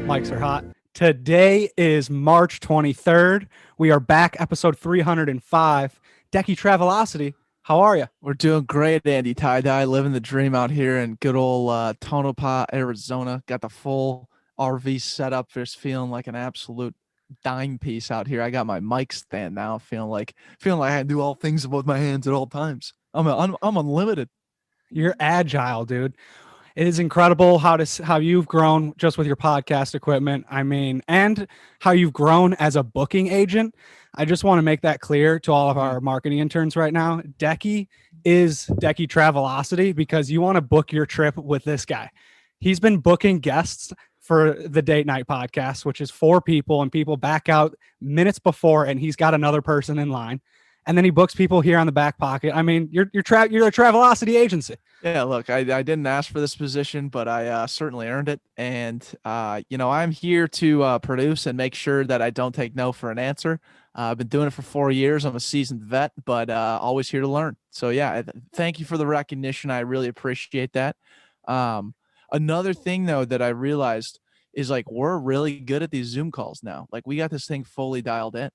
Mics are hot. Today is March 23rd. We are back, episode 305. Decky Travelocity, how are you? We're doing great, Andy. Tie-dye, living the dream out here in good old Tonopah, Arizona. Got the full RV set up. Just feeling like an absolute dime piece out here. I got my mic stand now. Feeling like I can do all things with my hands at all times. I'm unlimited. You're agile, dude. It is incredible how you've grown just with your podcast equipment. I mean, and how you've grown as a booking agent. I just want to make that clear to all of our marketing interns right now. Decky is Decky Travelocity because you want to book your trip with this guy. He's been booking guests for the Date Night podcast, which is 4 people, and people back out minutes before, and he's got another person in line. And then he books people here on the Backpocket. I mean, you're a Travelocity agency. Yeah, look, I didn't ask for this position, but I certainly earned it. And, I'm here to produce and make sure that I don't take no for an answer. I've been doing it for 4 years. I'm a seasoned vet, but always here to learn. So, yeah, thank you for the recognition. I really appreciate that. Another thing, though, that I realized is, like, we're really good at these Zoom calls now. Like, we got this thing fully dialed in.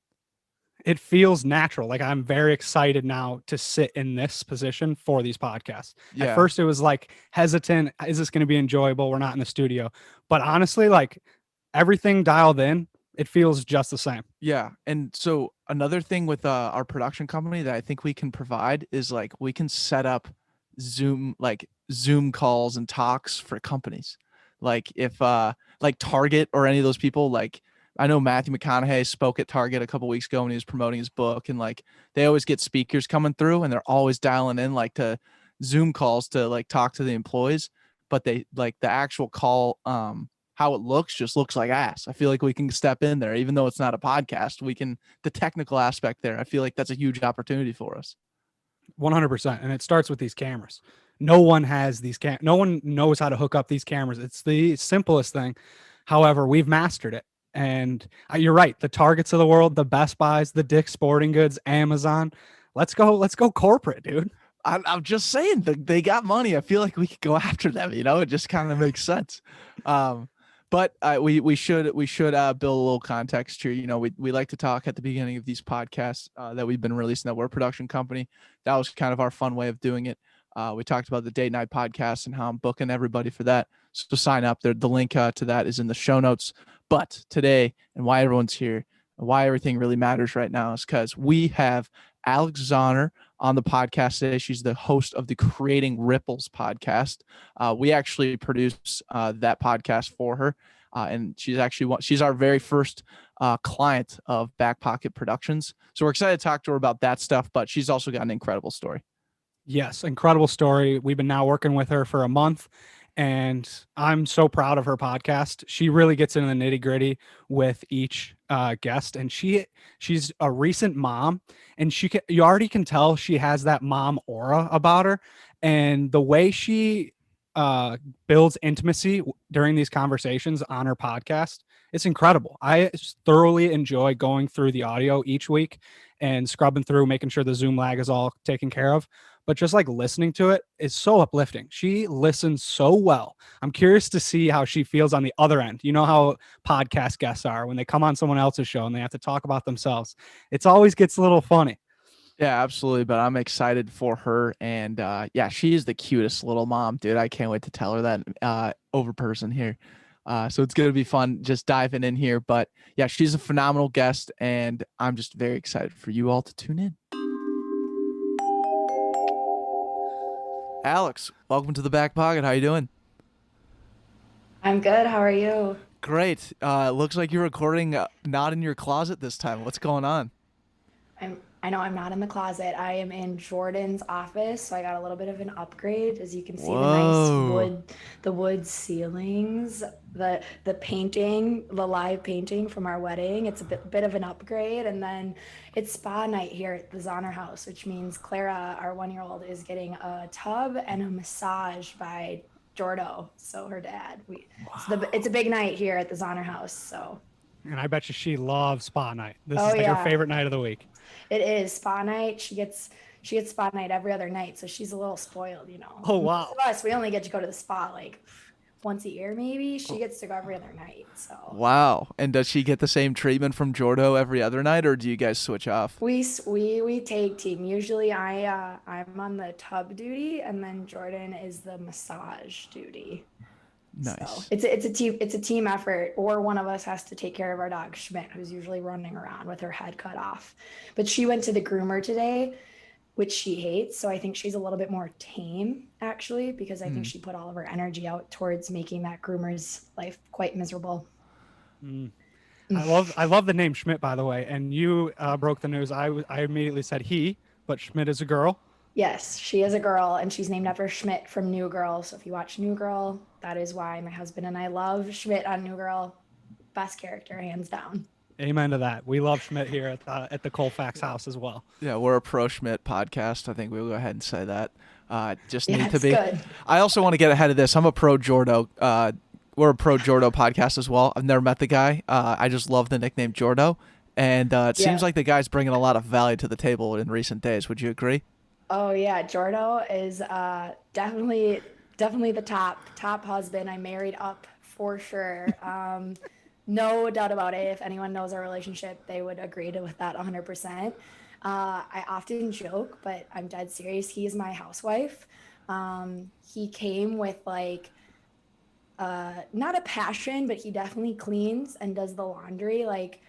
It feels natural. Like, I'm very excited now to sit in this position for these podcasts. Yeah. At first it was like hesitant. Is this going to be enjoyable? We're not in the studio, but honestly, like, everything dialed in, it feels just the same. Yeah. And so another thing with our production company that I think we can provide is, like, we can set up Zoom calls and talks for companies. Like, if like Target or any of those people, like, I know Matthew McConaughey spoke at Target a couple weeks ago when he was promoting his book, and, like, they always get speakers coming through and they're always dialing in, like, to Zoom calls to, like, talk to the employees, but they, like, the actual call, how it looks just looks like ass. I feel like we can step in there, even though it's not a podcast, the technical aspect there. I feel like that's a huge opportunity for us. 100%. And it starts with these cameras. No one has these no one knows how to hook up these cameras. It's the simplest thing. However, we've mastered it. And you're right. The Targets of the world, the Best Buys, the Dick's Sporting Goods, Amazon. Let's go corporate, dude. I'm just saying that they got money. I feel like we could go after them. It just kind of makes sense. But we should build a little context here. We like to talk at the beginning of these podcasts that we've been releasing, that we're a production company. That was kind of our fun way of doing it. We talked about the Date Night podcast and how I'm booking everybody for that. So sign up there. The link to that is in the show notes. But today, and why everyone's here, and why everything really matters right now, is because we have Alex Zauner on the podcast today. She's the host of the Creating Ripples podcast. We actually produce that podcast for her. And she's our very first client of Backpocket Productions. So we're excited to talk to her about that stuff, but she's also got an incredible story. Yes, incredible story. We've been now working with her for a month, and I'm so proud of her podcast. She really gets into the nitty-gritty with each guest, and she's a recent mom, and you already can tell she has that mom aura about her, and the way she builds intimacy during these conversations on her podcast, it's incredible. I thoroughly enjoy going through the audio each week and scrubbing through, making sure the Zoom lag is all taken care of. But just, like, listening to it is so uplifting. She listens so well. I'm curious to see how she feels on the other end. You know how podcast guests are when they come on someone else's show and they have to talk about themselves. It always gets a little funny. Yeah, absolutely. But I'm excited for her. And yeah, she is the cutest little mom, dude. I can't wait to tell her that over person here. So it's going to be fun just diving in here. But yeah, she's a phenomenal guest, and I'm just very excited for you all to tune in. Alex, welcome to the Backpocket. How you doing? I'm good. How are you? Great. Looks like you're recording not in your closet this time. What's going on? I know I'm not in the closet. I am in Jordan's office, so I got a little bit of an upgrade. As you can see, the wood ceilings, the painting, the live painting from our wedding. It's a bit of an upgrade, and then it's spa night here at the Zauner house, which means Clara, our 1-year-old, is getting a tub and a massage by Jordo, so her dad. It's a big night here at the Zauner house. So. And I bet you she loves spa night. This is like her favorite night of the week. It is spa night. She gets spa night every other night, so she's a little spoiled, Oh, wow. Most of us, we only get to go to the spa like once a year maybe. She gets to go every other night. So Wow. And does she get the same treatment from Jordo every other night, or do you guys switch off? we tag team. Usually I'm on the tub duty, and then Jordan is the massage duty. So Nice. it's a team effort, or one of us has to take care of our dog Schmidt, who's usually running around with her head cut off. But she went to the groomer today, which she hates. So I think she's a little bit more tame, actually, because I think she put all of her energy out towards making that groomer's life quite miserable. I love the name Schmidt, by the way. And you broke the news. I immediately said he, but Schmidt is a girl. Yes, she is a girl, and she's named after Schmidt from New Girl. So if you watch New Girl, that is why my husband and I love Schmidt on New Girl. Best character, hands down. Amen to that. We love Schmidt here at the Colfax house as well. Yeah, we're a pro Schmidt podcast. I think we'll go ahead and say that. Just Yeah, need to it's be. good. I also want to get ahead of this. I'm a pro Jordo. We're a pro Jordo podcast as well. I've never met the guy. I just love the nickname Jordo. And it seems like the guy's bringing a lot of value to the table in recent days. Would you agree? Oh yeah, Jordo is definitely the top husband. I married up for sure. No doubt about it. If anyone knows our relationship, they would agree with that 100%. I often joke, but I'm dead serious. He is my housewife. He came with like not a passion, but he definitely cleans and does the laundry like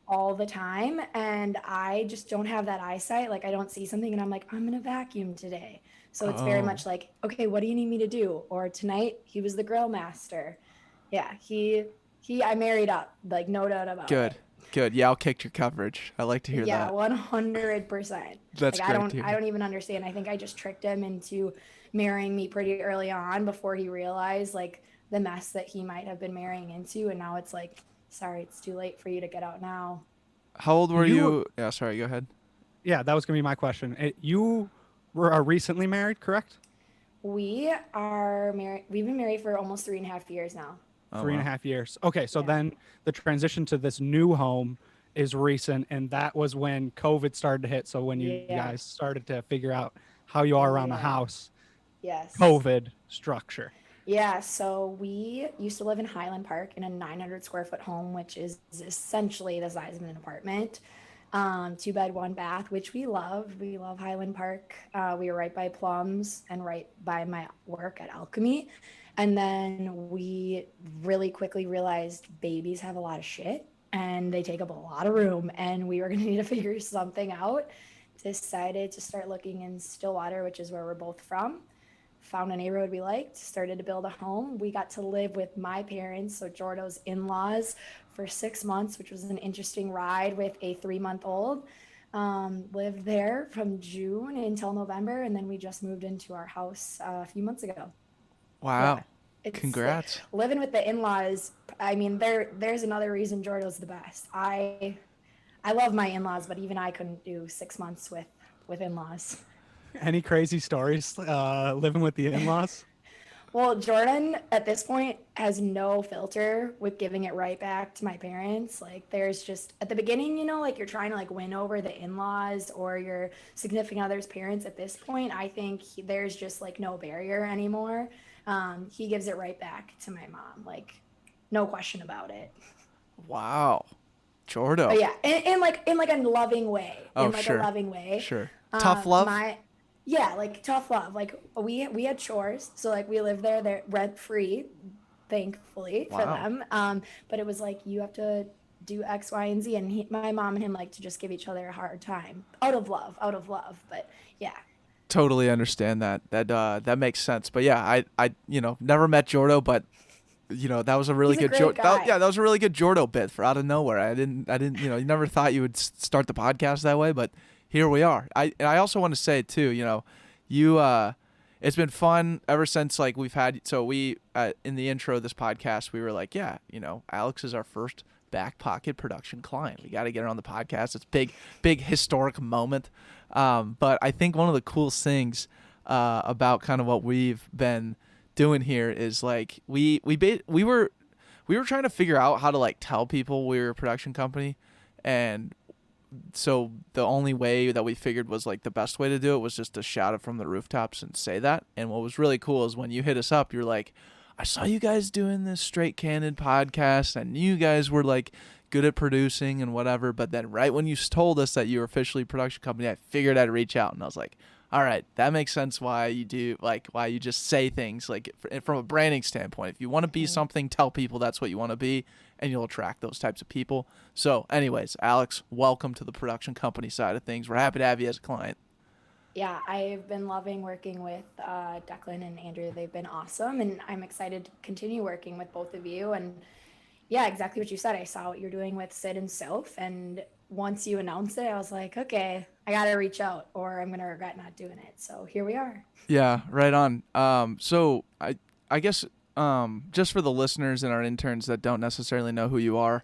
all the time. And I just don't have that eyesight. Like I don't see something and I'm like, I'm gonna vacuum today. So it's very much like, okay, what do you need me to do? Or tonight he was the grill master. Yeah, I married up, like no doubt about it. Good. Yeah, I'll kick your coverage. I like to hear that. Yeah, 100%. That's like, great to hear. I don't even understand. I think I just tricked him into marrying me pretty early on before he realized like the mess that he might have been marrying into. And now it's like, sorry, it's too late for you to get out now. How old were you? Yeah, sorry, go ahead. Yeah, that was going to be my question. You were recently married, correct? We are married. We've been married for almost 3.5 years now. Oh, 3.5 years. Okay, so then the transition to this new home is recent, and that was when COVID started to hit. So when you guys started to figure out how you are around the house, COVID structure. Yeah, so we used to live in Highland Park in a 900 square foot home, which is essentially the size of an apartment. 2 bed, 1 bath, which we love. We love Highland Park. We were right by Plums and right by my work at Alchemy. And then we really quickly realized babies have a lot of shit and they take up a lot of room, and we were going to need to figure something out. Decided to start looking in Stillwater, which is where we're both from. Found a neighborhood we liked, started to build a home. We got to live with my parents, so Jordo's in-laws, for 6 months, which was an interesting ride with a 3-month-old. Lived there from June until November, and then we just moved into our house a few months ago. Wow. Yeah, congrats. Living with the in-laws, I mean, there's another reason Jordo's the best. I love my in-laws, but even I couldn't do 6 months with in-laws. Any crazy stories living with the in-laws? Well, Jordan at this point has no filter with giving it right back to my parents. Like there's just at the beginning, you know, like you're trying to like win over the in-laws or your significant other's parents. At this point, I think there's just like no barrier anymore. He gives it right back to my mom, like no question about it. Wow. Jordo. But yeah, in like a loving way. Oh, in like sure. a loving way. Sure. Tough love? Yeah, like tough love. Like we had chores, so like we lived there, they're rent free, thankfully for them. But it was like you have to do X, Y, and Z, and my mom and him like to just give each other a hard time out of love. But yeah. Totally understand that. That makes sense. But yeah, I never met Jordo, but that was a really good Jordo. That was a really good Jordo bit for out of nowhere. I didn't you never thought you would start the podcast that way, but here we are. I also want to say too, it's been fun ever since like we've had. So we in the intro of this podcast, we were like, Alex is our first Backpocket production client. We got to get her on the podcast. It's big historic moment. But I think one of the coolest things about kind of what we've been doing here is like we were trying to figure out how to like tell people we were a production company, and so the only way that we figured was like the best way to do it was just to shout it from the rooftops and say that. And what was really cool is when you hit us up, you're like, I saw you guys doing this Straight Candid podcast. I knew you guys were like good at producing and whatever, but then right when you told us that you were officially a production company, I figured I'd reach out, and I was like, all right, that makes sense why you do, like, why you just say things like from a branding standpoint. If you want to be something, tell people that's what you want to be, and you'll attract those types of people. So anyways, Alex, welcome to the production company side of things. We're happy to have you as a client. Yeah, I've been loving working with Declan and Andrew. They've been awesome, and I'm excited to continue working with both of you. And yeah, exactly what you said. I saw what you're doing with Sid and Soph, and once you announced it, I was like, okay, I got to reach out or I'm going to regret not doing it. So here we are. Yeah, right on. So I guess just for the listeners and our interns that don't necessarily know who you are,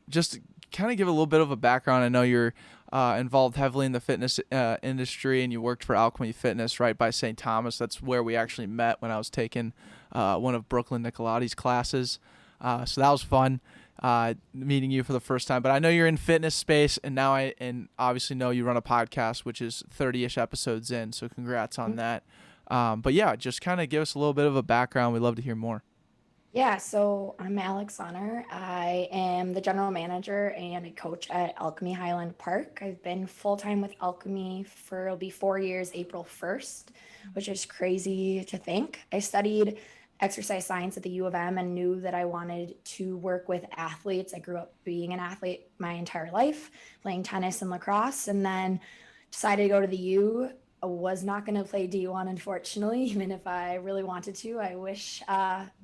just kind of give a little bit of a background. I know you're involved heavily in the fitness industry, and you worked for Alchemy Fitness right by St. Thomas. That's where we actually met when I was taking one of Brooklyn Nicolotti's classes. So that was fun meeting you for the first time. But I know you're in fitness space, and now I obviously know you run a podcast, which is 30-ish episodes in. So congrats on that. But yeah, just kind of give us a little bit of a background. We'd love to hear more. Yeah, so I'm Alex Zauner. I am the general manager and a coach at Alchemy Highland Park. I've been full-time with Alchemy for, it'll be 4 years, April 1st, which is crazy to think. I studied exercise science at the U of M and knew that I wanted to work with athletes. I grew up being an athlete my entire life, playing tennis and lacrosse, and then decided to go to the U. I was not going to play D1, unfortunately, even if I really wanted to. I wish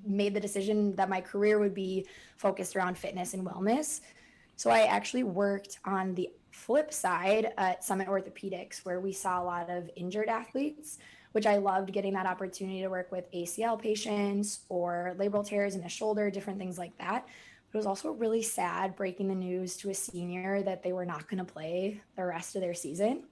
made the decision that my career would be focused around fitness and wellness. So I actually worked on the flip side at Summit Orthopedics, where we saw a lot of injured athletes, which I loved, getting that opportunity to work with ACL patients or labral tears in the shoulder, different things like that. But it was also really sad breaking the news to a senior that they were not going to play the rest of their season.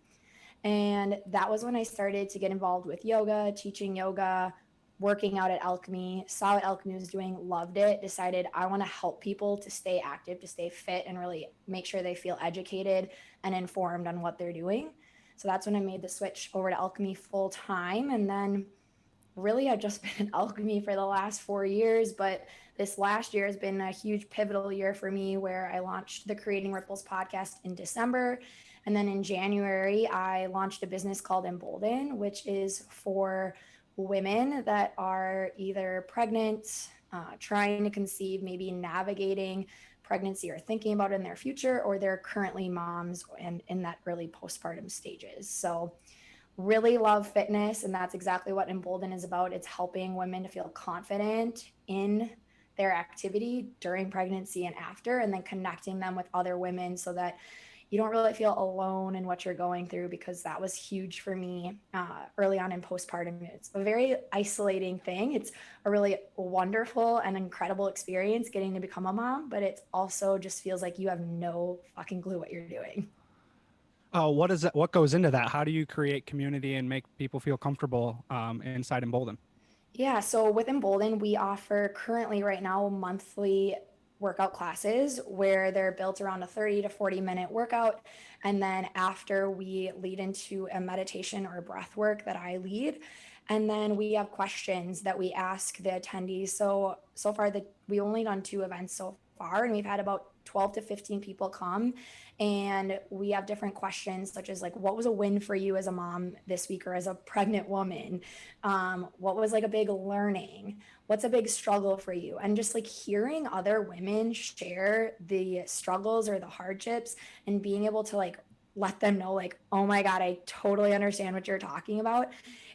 And that was when I started to get involved with yoga, teaching yoga, working out at Alchemy, saw what Alchemy was doing, loved it, decided I want to help people to stay active, to stay fit, and really make sure they feel educated and informed on what they're doing. So that's when I made the switch over to Alchemy full time. And then really I've just been at Alchemy for the last 4 years, but this last year has been a huge pivotal year for me, where I launched the Creating Ripples podcast in December. And then in January, I launched a business called Embolden, which is for women that are either pregnant, trying to conceive, maybe navigating pregnancy or thinking about it in their future, or they're currently moms and in that early postpartum stages. So really love fitness, and that's exactly what Embolden is about. It's helping women to feel confident in their activity during pregnancy and after, and then connecting them with other women so that you don't really feel alone in what you're going through, because that was huge for me early on in postpartum. It's a very isolating thing. It's a really wonderful and incredible experience getting to become a mom, but it also just feels like you have no fucking clue what you're doing. What is that? What goes into that? How do you create community and make people feel comfortable inside Embolden? Yeah, so with Embolden, we offer currently right now monthly workout classes where they're built around a 30 to 40-minute workout. And then after, we lead into a meditation or breath work that I lead. And then we have questions that we ask the attendees. So far, we only done 2 events so far, and we've had about 12 to 15 people come, and we have different questions such as like, what was a win for you as a mom this week or as a pregnant woman? What was like a big learning? What's a big struggle for you? And just like hearing other women share the struggles or the hardships, and being able to like let them know like, oh my God, I totally understand what you're talking about.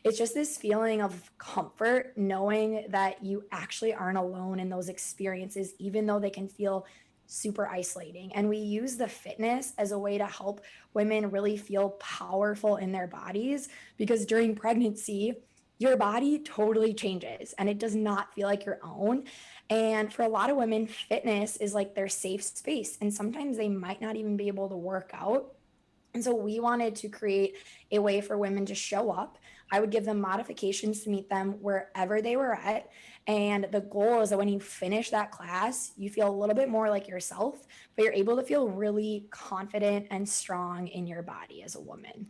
It's just this feeling of comfort knowing that you actually aren't alone in those experiences, even though they can feel super isolating. And we use the fitness as a way to help women really feel powerful in their bodies, because during pregnancy, your body totally changes and it does not feel like your own. And for a lot of women, fitness is like their safe space. And sometimes they might not even be able to work out. And so we wanted to create a way for women to show up. I would give them modifications to meet them wherever they were at. And the goal is that when you finish that class, you feel a little bit more like yourself, but you're able to feel really confident and strong in your body as a woman.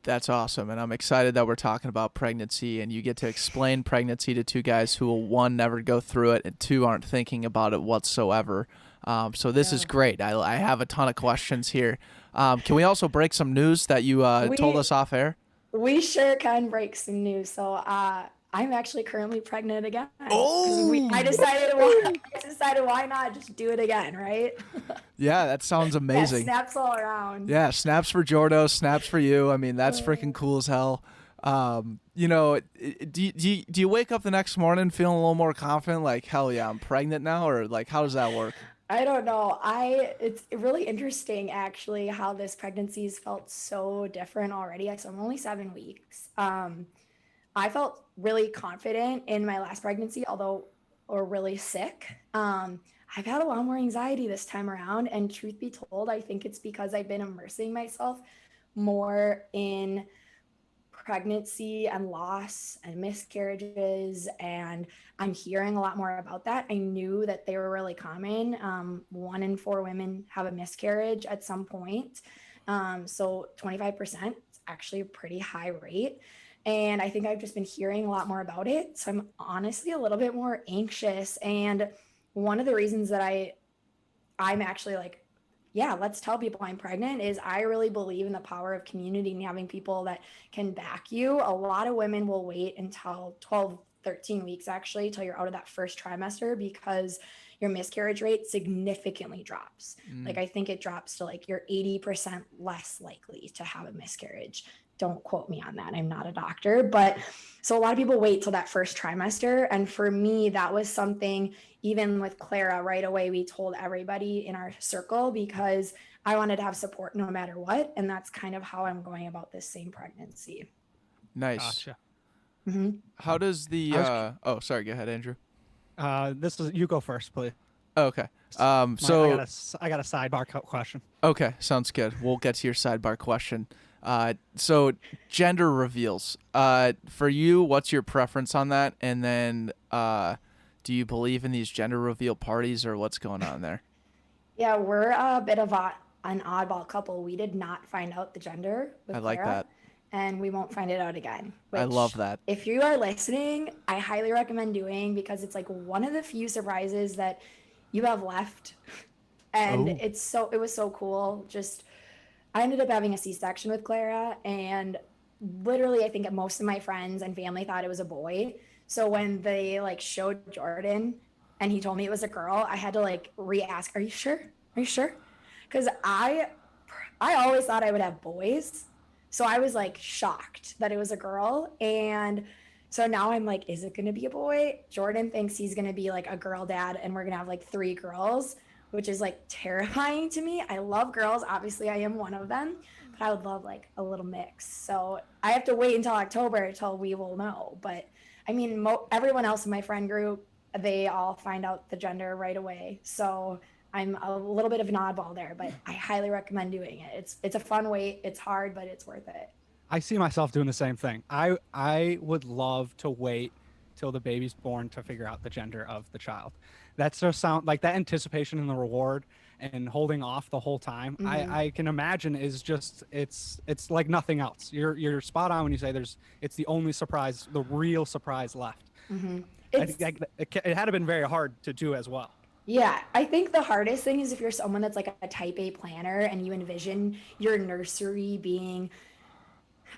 That's awesome. And I'm excited that we're talking about pregnancy and you get to explain pregnancy to two guys who will, one, never go through it, and two, aren't thinking about it whatsoever. So this is great. I have a ton of questions here. Can we also break some news that you told us off air? We sure can break some news. So I'm actually currently pregnant again. Oh! I decided why not just do it again, right? Yeah, that sounds amazing. Yeah, snaps all around. Yeah, snaps for Jordo, snaps for you. I mean, that's freaking cool as hell. You know, do you wake up the next morning feeling a little more confident, like, hell yeah, I'm pregnant now, or like, how does that work? I don't know. It's really interesting actually how this pregnancy's felt so different already. So I'm only 7 weeks. I felt really confident in my last pregnancy, or really sick. I've had a lot more anxiety this time around, and truth be told, I think it's because I've been immersing myself more in pregnancy and loss and miscarriages, and I'm hearing a lot more about that. I knew that they were really common. 1 in 4 women have a miscarriage at some point. So 25% is actually a pretty high rate. And I think I've just been hearing a lot more about it. So I'm honestly a little bit more anxious. And one of the reasons that I'm actually like, yeah, let's tell people I'm pregnant is I really believe in the power of community and having people that can back you. A lot of women will wait until 12, 13 weeks actually, till you're out of that first trimester, because your miscarriage rate significantly drops. Like I think it drops to like you're 80% less likely to have a miscarriage. Don't quote me on that. I'm not a doctor, but so a lot of people wait till that first trimester. And for me, that was something, even with Clara, right away, we told everybody in our circle because I wanted to have support no matter what. And that's kind of how I'm going about this same pregnancy. Nice. Gotcha. Mm-hmm. How does the, oh, sorry, go ahead, Andrew. You go first, please. Okay. So I got a sidebar question. Okay, sounds good. We'll get to your sidebar question. So gender reveals. For you, what's your preference on that? And then, do you believe in these gender reveal parties, or what's going on there? Yeah, we're a bit of an oddball couple. We did not find out the gender with I like Clara, that. and we won't find it out again. I love that. If you are listening, I highly recommend doing, because it's like one of the few surprises that you have left. And it was so cool. Just, I ended up having a C-section with Clara, and literally I think most of my friends and family thought it was a boy. So when they like showed Jordan and he told me it was a girl, I had to like re-ask, are you sure? Are you sure? Because I always thought I would have boys. So I was like shocked that it was a girl. And so now I'm like, is it going to be a boy? Jordan thinks he's going to be like a girl dad, and we're going to have like 3 girls, which is like terrifying to me. I love girls. Obviously I am one of them, but I would love like a little mix. So I have to wait until October until we will know. But I mean, everyone else in my friend group, they all find out the gender right away. So I'm a little bit of an oddball there, but I highly recommend doing it. It's a fun wait. It's hard, but it's worth it. I see myself doing the same thing. I would love to wait till the baby's born to figure out the gender of the child. That's just sound like that anticipation and the reward and holding off the whole time. I can imagine is just it's like nothing else. You're spot on when you say it's the only surprise, the real surprise left. It had been very hard to do as well. Yeah, I think the hardest thing is if you're someone that's like a type A planner and you envision your nursery being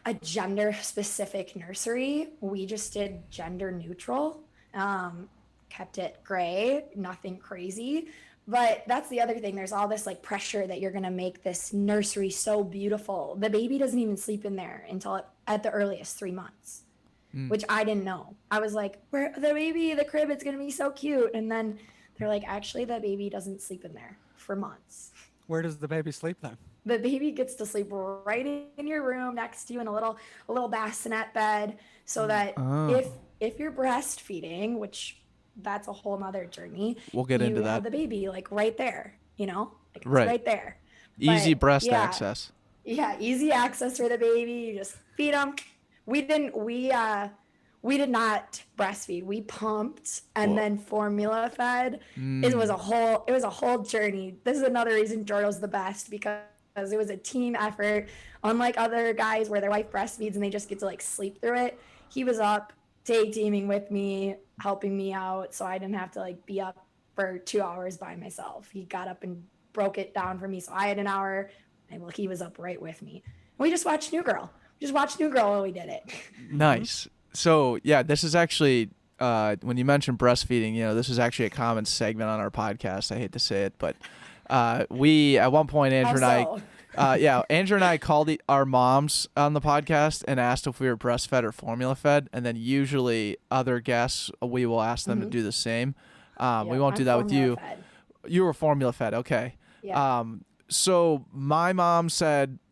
a gender specific nursery. We just did gender neutral, kept it gray, nothing crazy. But that's the other thing. There's all this like pressure that you're going to make this nursery so beautiful. The baby doesn't even sleep in there until at the earliest 3 months, which I didn't know. I was like, where the baby, the crib, it's going to be so cute. And then they're like, actually, the baby doesn't sleep in there for months. Where does the baby sleep then? The baby gets to sleep right in your room next to you in a little bassinet bed, so that if you're breastfeeding, which that's a whole nother journey, we'll get into that. Have the baby like right there, like it's right there. Easy breast access. Yeah, easy access for the baby. You just feed them. We did not breastfeed. We pumped and then formula fed. It was a whole journey. This is another reason Jordo's the best, because because it was a team effort. Unlike other guys where their wife breastfeeds and they just get to like sleep through it, he was up tag teaming with me, helping me out, so I didn't have to like be up for 2 hours by myself. He got up and broke it down for me, so I had an hour, and well, he was up right with me. And we just watched New Girl. While we did it. Nice. So yeah, this is actually when you mentioned breastfeeding, this is actually a common segment on our podcast. I hate to say it, but we at one point Andrew and I called our moms on the podcast and asked if we were breastfed or formula fed, and then usually other guests we will ask them to do the same. We won't do that with you. Fed. You were formula fed, okay? Yeah. So my mom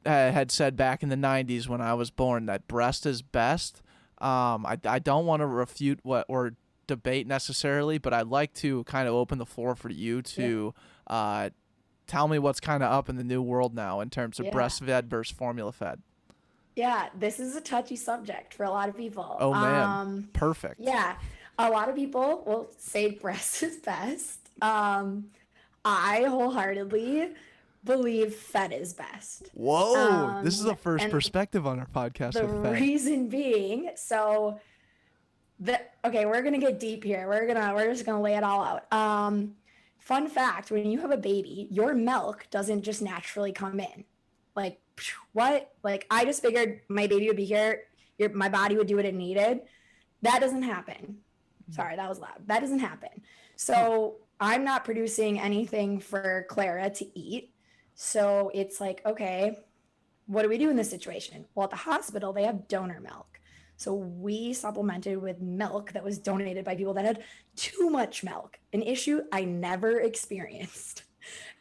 had said back in the 90s when I was born that breast is best. I don't want to refute or debate necessarily, but I'd like to kind of open the floor for you to tell me what's kind of up in the new world now in terms of breastfed versus formula fed. Yeah, this is a touchy subject for a lot of people. Oh man, perfect. Yeah, a lot of people will say breast is best. I wholeheartedly believe fed is best. Whoa, this is the first perspective on our podcast. The with fed. Reason being, we're gonna get deep here. We're just gonna lay it all out. Fun fact: when you have a baby, your milk doesn't just naturally come in. Like what? Like I just figured my baby would be here. My body would do what it needed. That doesn't happen. Sorry, that was loud. That doesn't happen. So I'm not producing anything for Clara to eat. So it's like, okay, what do we do in this situation? Well, at the hospital, they have donor milk. So we supplemented with milk that was donated by people that had too much milk, an issue I never experienced.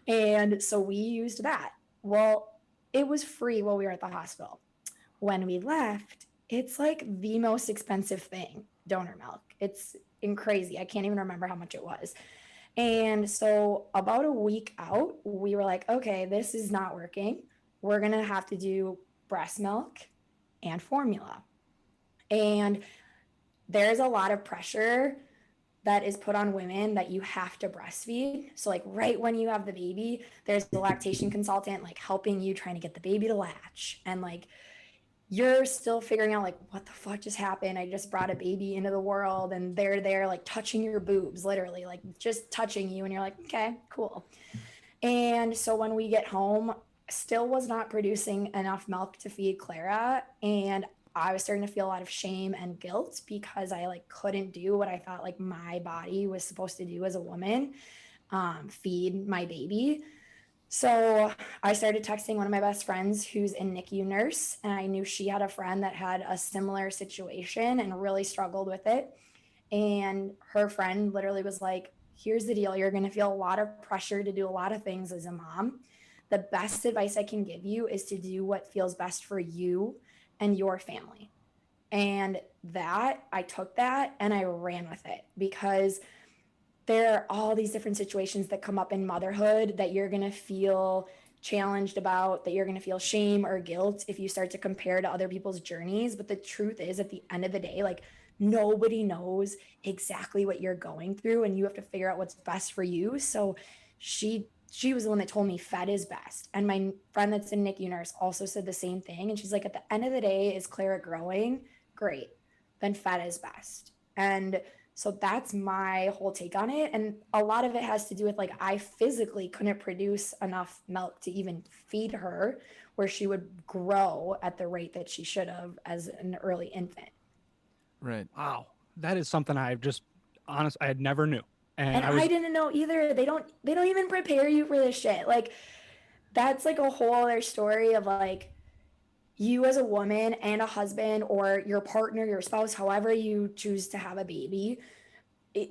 And so we used that. Well, it was free while we were at the hospital. When we left, it's like the most expensive thing, donor milk. It's crazy. I can't even remember how much it was. And so about a week out, we were like, okay, this is not working. We're going to have to do breast milk and formula. And there's a lot of pressure that is put on women that you have to breastfeed. So like right when you have the baby, there's the lactation consultant like helping you, trying to get the baby to latch. And like you're still figuring out like what the fuck just happened. I just brought a baby into the world and they're there like touching your boobs, literally like just touching you. And you're like, okay, cool. And so when we get home, still was not producing enough milk to feed Clara. And I was starting to feel a lot of shame and guilt because I like couldn't do what I thought like my body was supposed to do as a woman, feed my baby. So I started texting one of my best friends who's a NICU nurse, and I knew she had a friend that had a similar situation and really struggled with it. And her friend literally was like, here's the deal. You're going to feel a lot of pressure to do a lot of things as a mom. The best advice I can give you is to do what feels best for you and your family. And that I took that and I ran with it because there are all these different situations that come up in motherhood that you're going to feel challenged about, that you're going to feel shame or guilt if you start to compare to other people's journeys. But the truth is, at the end of the day, like nobody knows exactly what you're going through and you have to figure out what's best for you. So she was the one that told me fed is best. And my friend that's a NICU nurse also said the same thing. And she's like, at the end of the day, is Clara growing? Great. Then fed is best. And so that's my whole take on it. And a lot of it has to do with like, I physically couldn't produce enough milk to even feed her where she would grow at the rate that she should have as an early infant. Right. Wow. That is something I had never knew. And I didn't know either. They don't even prepare you for this shit. Like that's like a whole other story of like you as a woman and a husband or your partner, your spouse, however you choose to have a baby,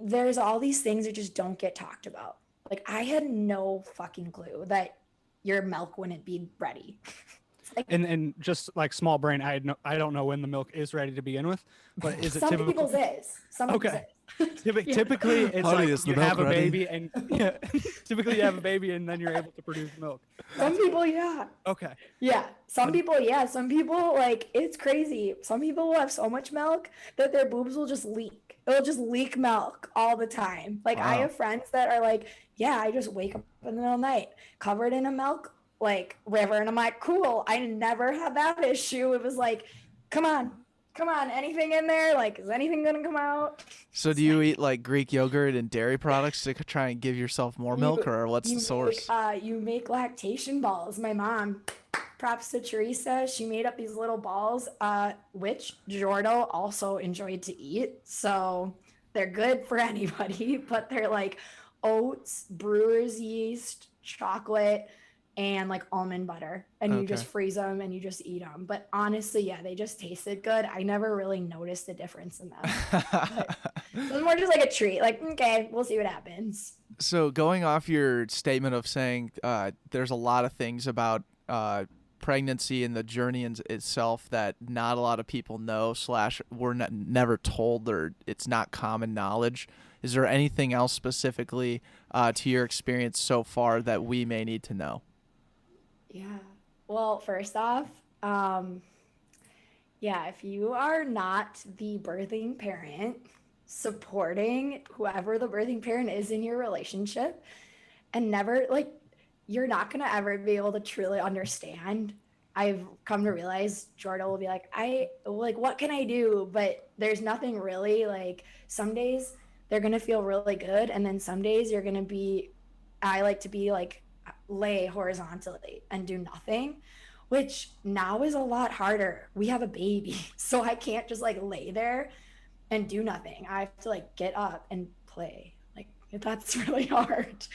there's all these things that just don't get talked about. Like I had no fucking clue that your milk wouldn't be ready. Like, and just like small brain, I don't know when the milk is ready to begin with, but is it some typical? people's is. Some people's is. Typically it's Honey, like you have a ready? baby and typically you have a baby and then you're able to produce milk. Some people, yeah. Okay. Yeah. Some people, yeah. Some people, like, it's crazy. Some people will have so much milk that their boobs will just leak. It'll just leak milk all the time. Like, Wow. I have friends that are like, yeah, I just wake up in the middle of the night covered in a milk like river. And I'm like, cool. I never had that issue. It was like, come on, anything in there? Like, is anything gonna come out? So do you eat like Greek yogurt and dairy products to try and give yourself more milk, or what's the source? You make lactation balls. My mom, props to Teresa, she made up these little balls, which Jordo also enjoyed to eat. So they're good for anybody, but they're like oats, brewer's yeast, chocolate, and like almond butter, and you just freeze them and you just eat them. But honestly, yeah, they just tasted good. I never really noticed the difference in them. It was more just like a treat, like, okay, we'll see what happens. So going off your statement of saying there's a lot of things about pregnancy and the journey itself that not a lot of people know / we're never told, or it's not common knowledge. Is there anything else specifically to your experience so far that we may need to know? Yeah. Well, first off, if you are not the birthing parent, supporting whoever the birthing parent is in your relationship, and never, like, you're not going to ever be able to truly understand. I've come to realize Jordan will be like, what can I do? But there's nothing really. Like, some days they're going to feel really good. And then some days you're going to be, I like to be like, lay horizontally and do nothing, which now is a lot harder. We have a baby, so I can't just like lay there and do nothing. I have to like get up and play. Like, that's really hard.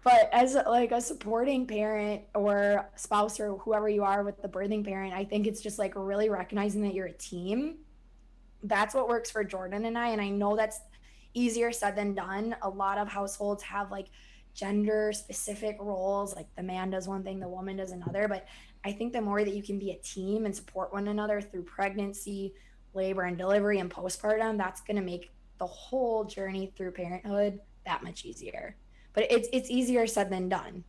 But as like a supporting parent or spouse or whoever you are with the birthing parent, I think it's just like really recognizing that you're a team. That's what works for Jordan and I. And I know that's easier said than done. A lot of households have like gender specific roles, like the man does one thing, the woman does another. But I think the more that you can be a team and support one another through pregnancy, labor and delivery, and postpartum, that's going to make the whole journey through parenthood that much easier. But it's easier said than done.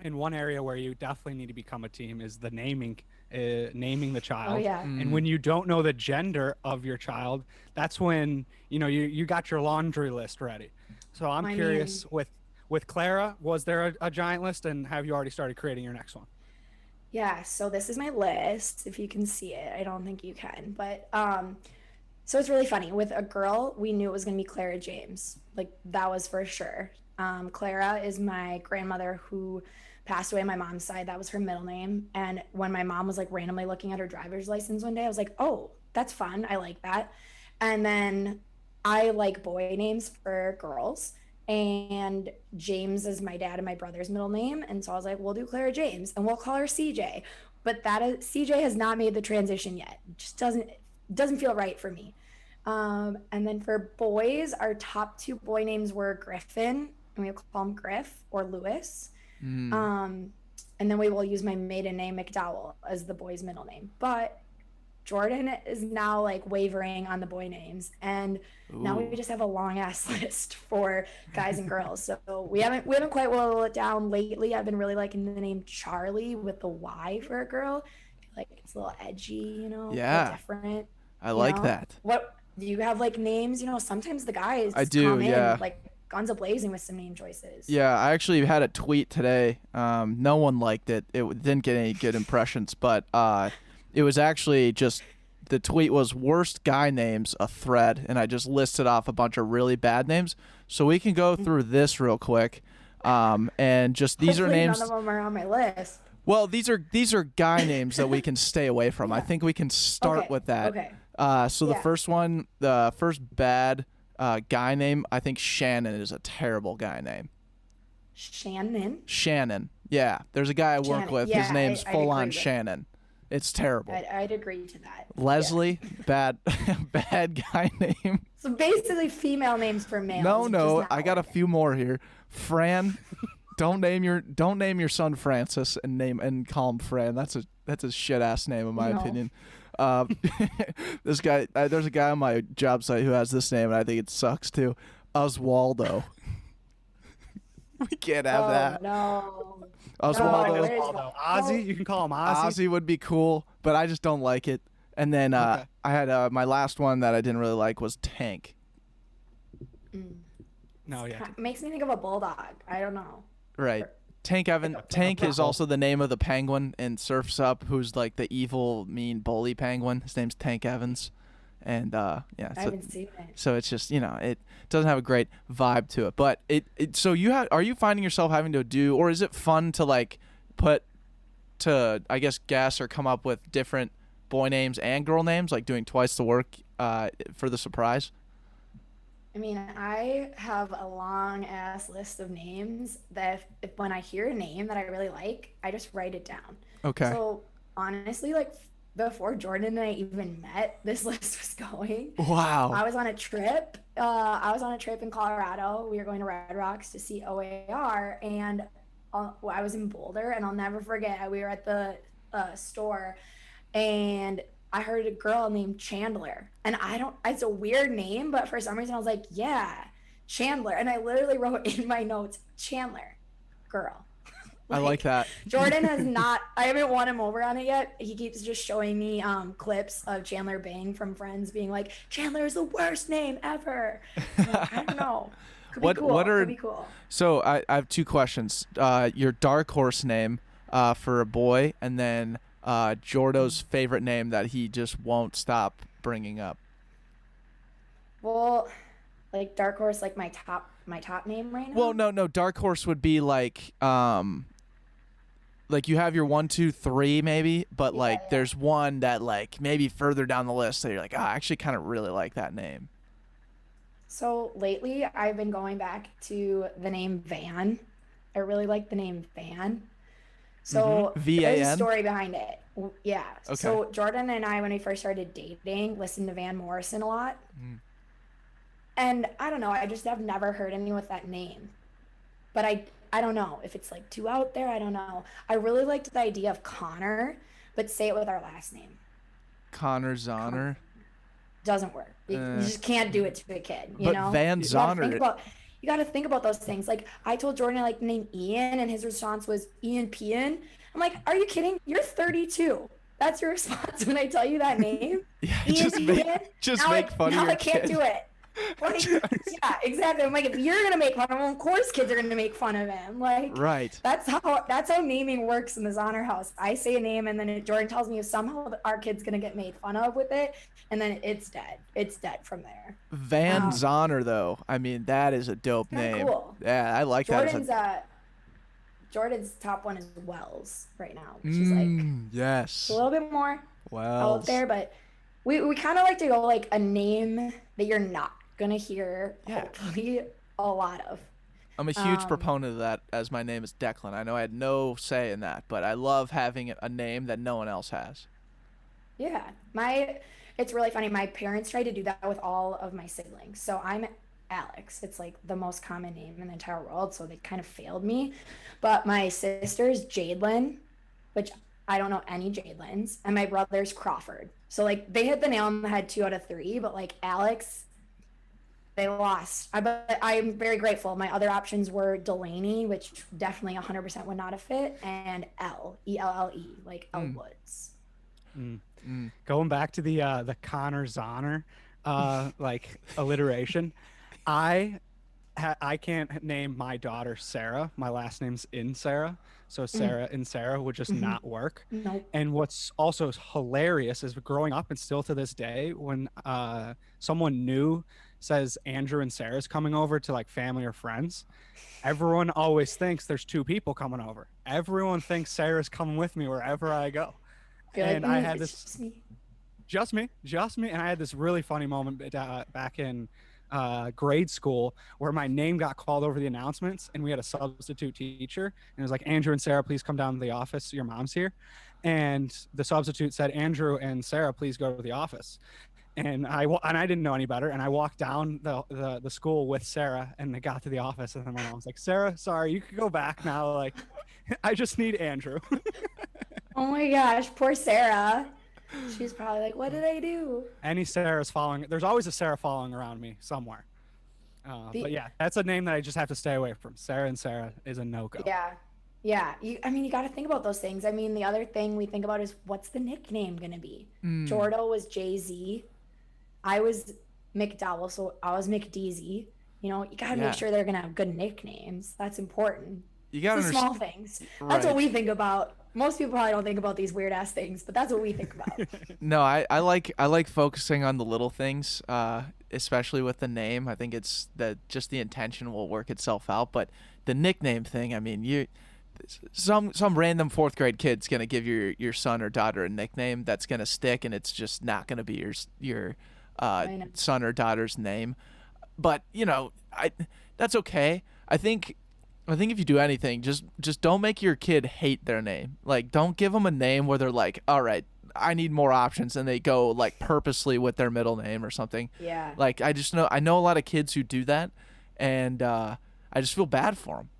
And one area where you definitely need to become a team is the naming the child. Oh, yeah. And when you don't know the gender of your child, that's when you got your laundry list ready. So I'm curious, with Clara, was there a giant list, and have you already started creating your next one? Yeah, so this is my list. If you can see it, I don't think you can, but so it's really funny. With a girl, we knew it was going to be Clara James. Like, that was for sure. Clara is my grandmother who passed away on my mom's side. That was her middle name. And when my mom was like randomly looking at her driver's license one day, I was like, oh, that's fun. I like that. And then I like boy names for girls. And James is my dad and my brother's middle name. And so I was like, we'll do Clara James and we'll call her CJ. But CJ has not made the transition yet. It just doesn't feel right for me. And then for boys, our top two boy names were Griffin, and we call him Griff, or Lewis. And then we will use my maiden name, McDowell, as the boy's middle name. But Jordan is now like wavering on the boy names, and now we just have a long ass list for guys and girls. So we haven't quite whittled it down lately. I've been really liking the name Charlie with the Y for a girl. I feel like it's a little edgy, Yeah, different. I like that. What do you have like names? Sometimes the guys come in like guns a-blazing with some name choices. Yeah, I actually had a tweet today. No one liked it. It didn't get any good impressions, but it was actually just, the tweet was worst guy names, a thread, and I just listed off a bunch of really bad names. So we can go through this real quick. And just these Hopefully are names. None of them are on my list. Well, these are guy names that we can stay away from. Yeah. I think we can start with that. Okay. So the first one, the first bad guy name, I think Shannon is a terrible guy name. Shannon. Yeah. There's a guy I work with. Yeah, his name's full on Shannon. It's terrible. I'd agree to that. Leslie, bad guy name. So basically female names for males. No, I got a few more here. Fran. Don't name your son Francis and call him Fran. That's a shit ass name in my opinion. This guy, there's a guy on my job site who has this name, and I think it sucks too. Oswaldo. We can't have that. No. Oswaldo. No, Ozzy, you can call him Ozzy. Ozzy would be cool, but I just don't like it. And then I had my last one that I didn't really like was Tank. No, yeah. Makes me think of a bulldog. I don't know. Right. Tank is also the name of the penguin in Surf's Up, who's like the evil, mean bully penguin. His name's Tank Evans, and I haven't seen it. so it's just, it doesn't have a great vibe to it. But so are you finding yourself having to do, or is it fun to like I guess guess or come up with different boy names and girl names, like doing twice the work for the surprise? I mean, I have a long ass list of names that if when I hear a name that I really like, I just write it down. Okay. So honestly, like before Jordan and I even met, this list was going. Wow. I was on a trip. I was on a trip in Colorado. We were going to Red Rocks to see OAR, and I was in Boulder, and I'll never forget. We were at the store, and I heard a girl named Chandler, and it's a weird name, but for some reason I was like, yeah, Chandler. And I literally wrote in my notes, Chandler, girl. I like that. Jordan I haven't won him over on it yet. He keeps just showing me clips of Chandler Bing from Friends being like, Chandler is the worst name ever. Like, I don't know. Could be cool. So I have two questions. Your dark horse name for a boy, and then Jordo's favorite name that he just won't stop bringing up. Well, like dark horse, like my top name right now. Well, no. Dark horse would be like you have your 1, 2, 3 maybe, but there's one that like maybe further down the list that you're like, I actually kind of really like that name. So lately, I've been going back to the name Van. I really like the name Van. So V-A-N? there's a story behind it. Yeah. Okay. So Jordan and I, when we first started dating, listened to Van Morrison a lot. And I don't know, I just have never heard anyone with that name. But I don't know if it's like too out there. I don't know. I really liked the idea of Connor, but say it with our last name. Connor Zauner. Doesn't work. You just can't do it to a kid, you know? Van Zauner. You got to think about those things. Like I told Jordan I like the name Ian, and his response was Ian Pian. I'm like, are you kidding? You're 32. That's your response when I tell you that name? Yeah, Ian just make fun of your Now I can't kid. do it. Like, yeah, exactly. I'm like, if you're gonna make fun of him, of course kids are gonna make fun of him. Like, right. That's how naming works in the Zauner house. I say a name, and then Jordan tells me if somehow our kid's gonna get made fun of with it, and then it's dead. It's dead from there. Van Zauner, though. I mean, that is a dope name. Cool. Yeah, I like that. Jordan's top one is Wells right now, which is like yes, a little bit more out there, but we kind of like to go like a name that you're not gonna hear hopefully a lot of. I'm a huge proponent of that, as my name is Declan. I know I had no say in that, but I love having a name that no one else has. Yeah, it's really funny. My parents tried to do that with all of my siblings. So I'm Alex. It's like the most common name in the entire world, so they kind of failed me. But my sister's Jadelyn, which I don't know any Jadelyn's, and my brother's Crawford. So like they hit the nail on the head 2 out of 3, but like Alex, they lost. But I'm very grateful. My other options were Delaney, which definitely 100% would not have fit, and Elle, like Elle Woods. Going back to the Connor Zauner like alliteration, I can't name my daughter Sarah. My last name's in Sarah, so Sarah and Sarah would just not work. Nope. And what's also hilarious is growing up and still to this day, when someone new says Andrew and Sarah's coming over to like family or friends, everyone always thinks there's 2 people coming over. Everyone thinks Sarah's coming with me wherever I go. And like, I had this just me, and I had this really funny moment back in grade school where my name got called over the announcements, and we had a substitute teacher, and it was like, Andrew and Sarah, please come down to the office, your mom's here. And the substitute said, Andrew and Sarah, please go to the office. And I didn't know any better, and I walked down the school with Sarah, and I got to the office, and then my mom was like, Sarah, sorry, you could go back now, like I just need Andrew. Oh my gosh, poor Sarah. She's probably like, what did I do? Any Sarah's following. There's always a Sarah following around me somewhere. But yeah, that's a name that I just have to stay away from. Sarah and Sarah is a no-go. Yeah. You got to think about those things. I mean, the other thing we think about is what's the nickname going to be? Jordo was Jay-Z. I was McDowell, so I was McDeezy. You know, you got to make sure they're going to have good nicknames. That's important. You gotta The understand. small things. That's what Right. we think about. Most people probably don't think about these weird ass things, but that's what we think about. No, I like focusing on the little things, especially with the name. I think it's that just the intention will work itself out. But the nickname thing, I mean, some random fourth grade kid's gonna give your son or daughter a nickname that's gonna stick, and it's just not gonna be your I know. son or daughter's name. But I that's okay. I think if you do anything, just don't make your kid hate their name. Like, don't give them a name where they're like, all right, I need more options, and they go like purposely with their middle name or something. Yeah. Like, I know a lot of kids who do that, and I just feel bad for them.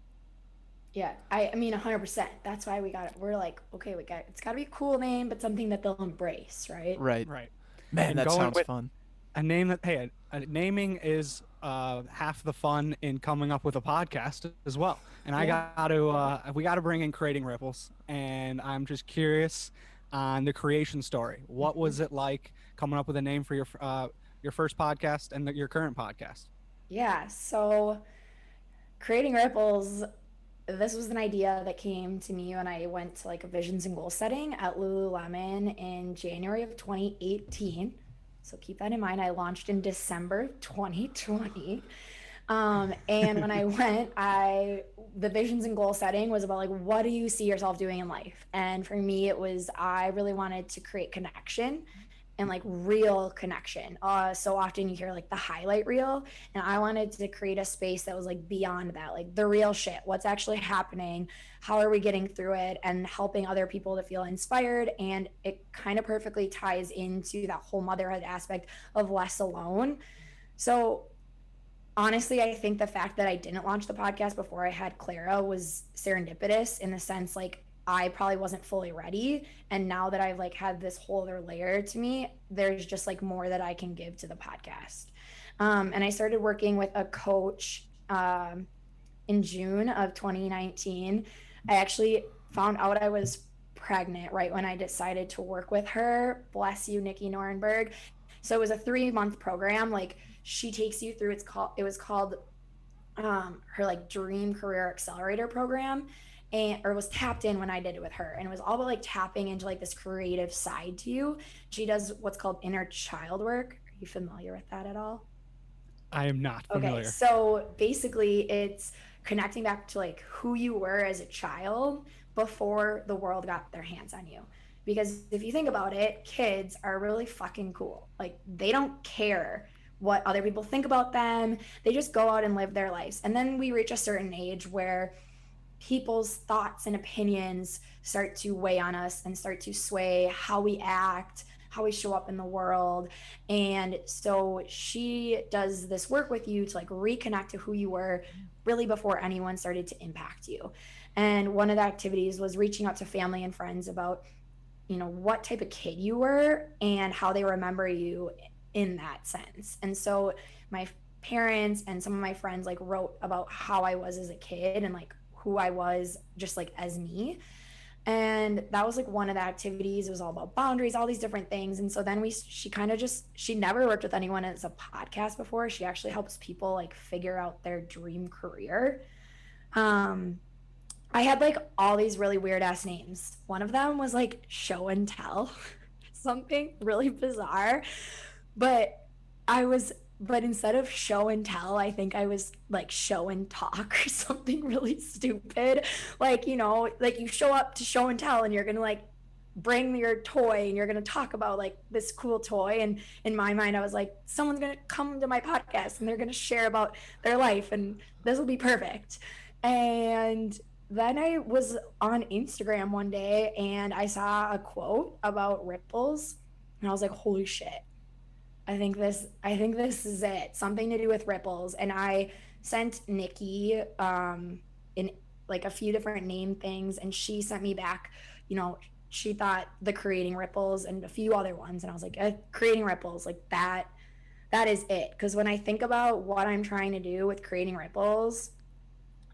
Yeah. I mean 100%. That's why we're like, okay, it's got to be a cool name, but something that they'll embrace, right? Right. Right. Man, And that going sounds with fun. a name that hey, naming is half the fun in coming up with a podcast as well. And I Yeah. got to we got to bring in creating ripples, and I'm just curious on the creation story. What was it like coming up with a name for your first podcast and your current podcast? Yeah. So creating ripples, this was an idea that came to me when I went to like a visions and goal setting at Lululemon in January of 2018. So keep that in mind. I launched in December 2020. And when I went, the visions and goal setting was about like, what do you see yourself doing in life? And for me, it was, I really wanted to create connection and like real connection. So often you hear like the highlight reel, and I wanted to create a space that was like beyond that, like the real shit. What's actually happening? How are we getting through it? And helping other people to feel inspired. And it kind of perfectly ties into that whole motherhood aspect of less alone. So honestly, I think the fact that I didn't launch the podcast before I had Clara was serendipitous in the sense like I probably wasn't fully ready. And now that I've like had this whole other layer to me, there's just like more that I can give to the podcast. And I started working with a coach in June of 2019. I actually found out I was pregnant right when I decided to work with her. Bless you, Nikki Norenberg. So it was a 3-month program. Like she takes you through, it was called her like dream career accelerator program, and or was tapped in when I did it with her, and it was all about like tapping into like this creative side to you. She does what's called inner child work. Are you familiar with that at all? I am not Okay, familiar. so basically it's connecting back to like who you were as a child before the world got their hands on you. Because if you think about it, kids are really fucking cool. Like they don't care what other people think about them. They just go out and live their lives. And then we reach a certain age where people's thoughts and opinions start to weigh on us and start to sway how we act, how we show up in the world. And so she does this work with you to like reconnect to who you were really before anyone started to impact you. And one of the activities was reaching out to family and friends about, what type of kid you were and how they remember you in that sense. And so my parents and some of my friends like wrote about how I was as a kid and like who I was just like as me. And that was like one of the activities. It was all about boundaries, all these different things. And so then she never worked with anyone as a podcast before. She actually helps people like figure out their dream career. I had like all these really weird ass names. One of them was like show and tell, something really bizarre. But but instead of show and tell, I think I was like show and talk or something really stupid. Like, like you show up to show and tell and you're going to like bring your toy and you're going to talk about like this cool toy. And in my mind, I was like, someone's going to come to my podcast and they're going to share about their life and this will be perfect. And then I was on Instagram one day and I saw a quote about ripples and I was like, holy shit. I think this is it. Something to do with ripples. And I sent Nikki in like a few different name things, and she sent me back, she thought the creating ripples and a few other ones. And I was like, creating ripples, like that is it. Because when I think about what I'm trying to do with creating ripples,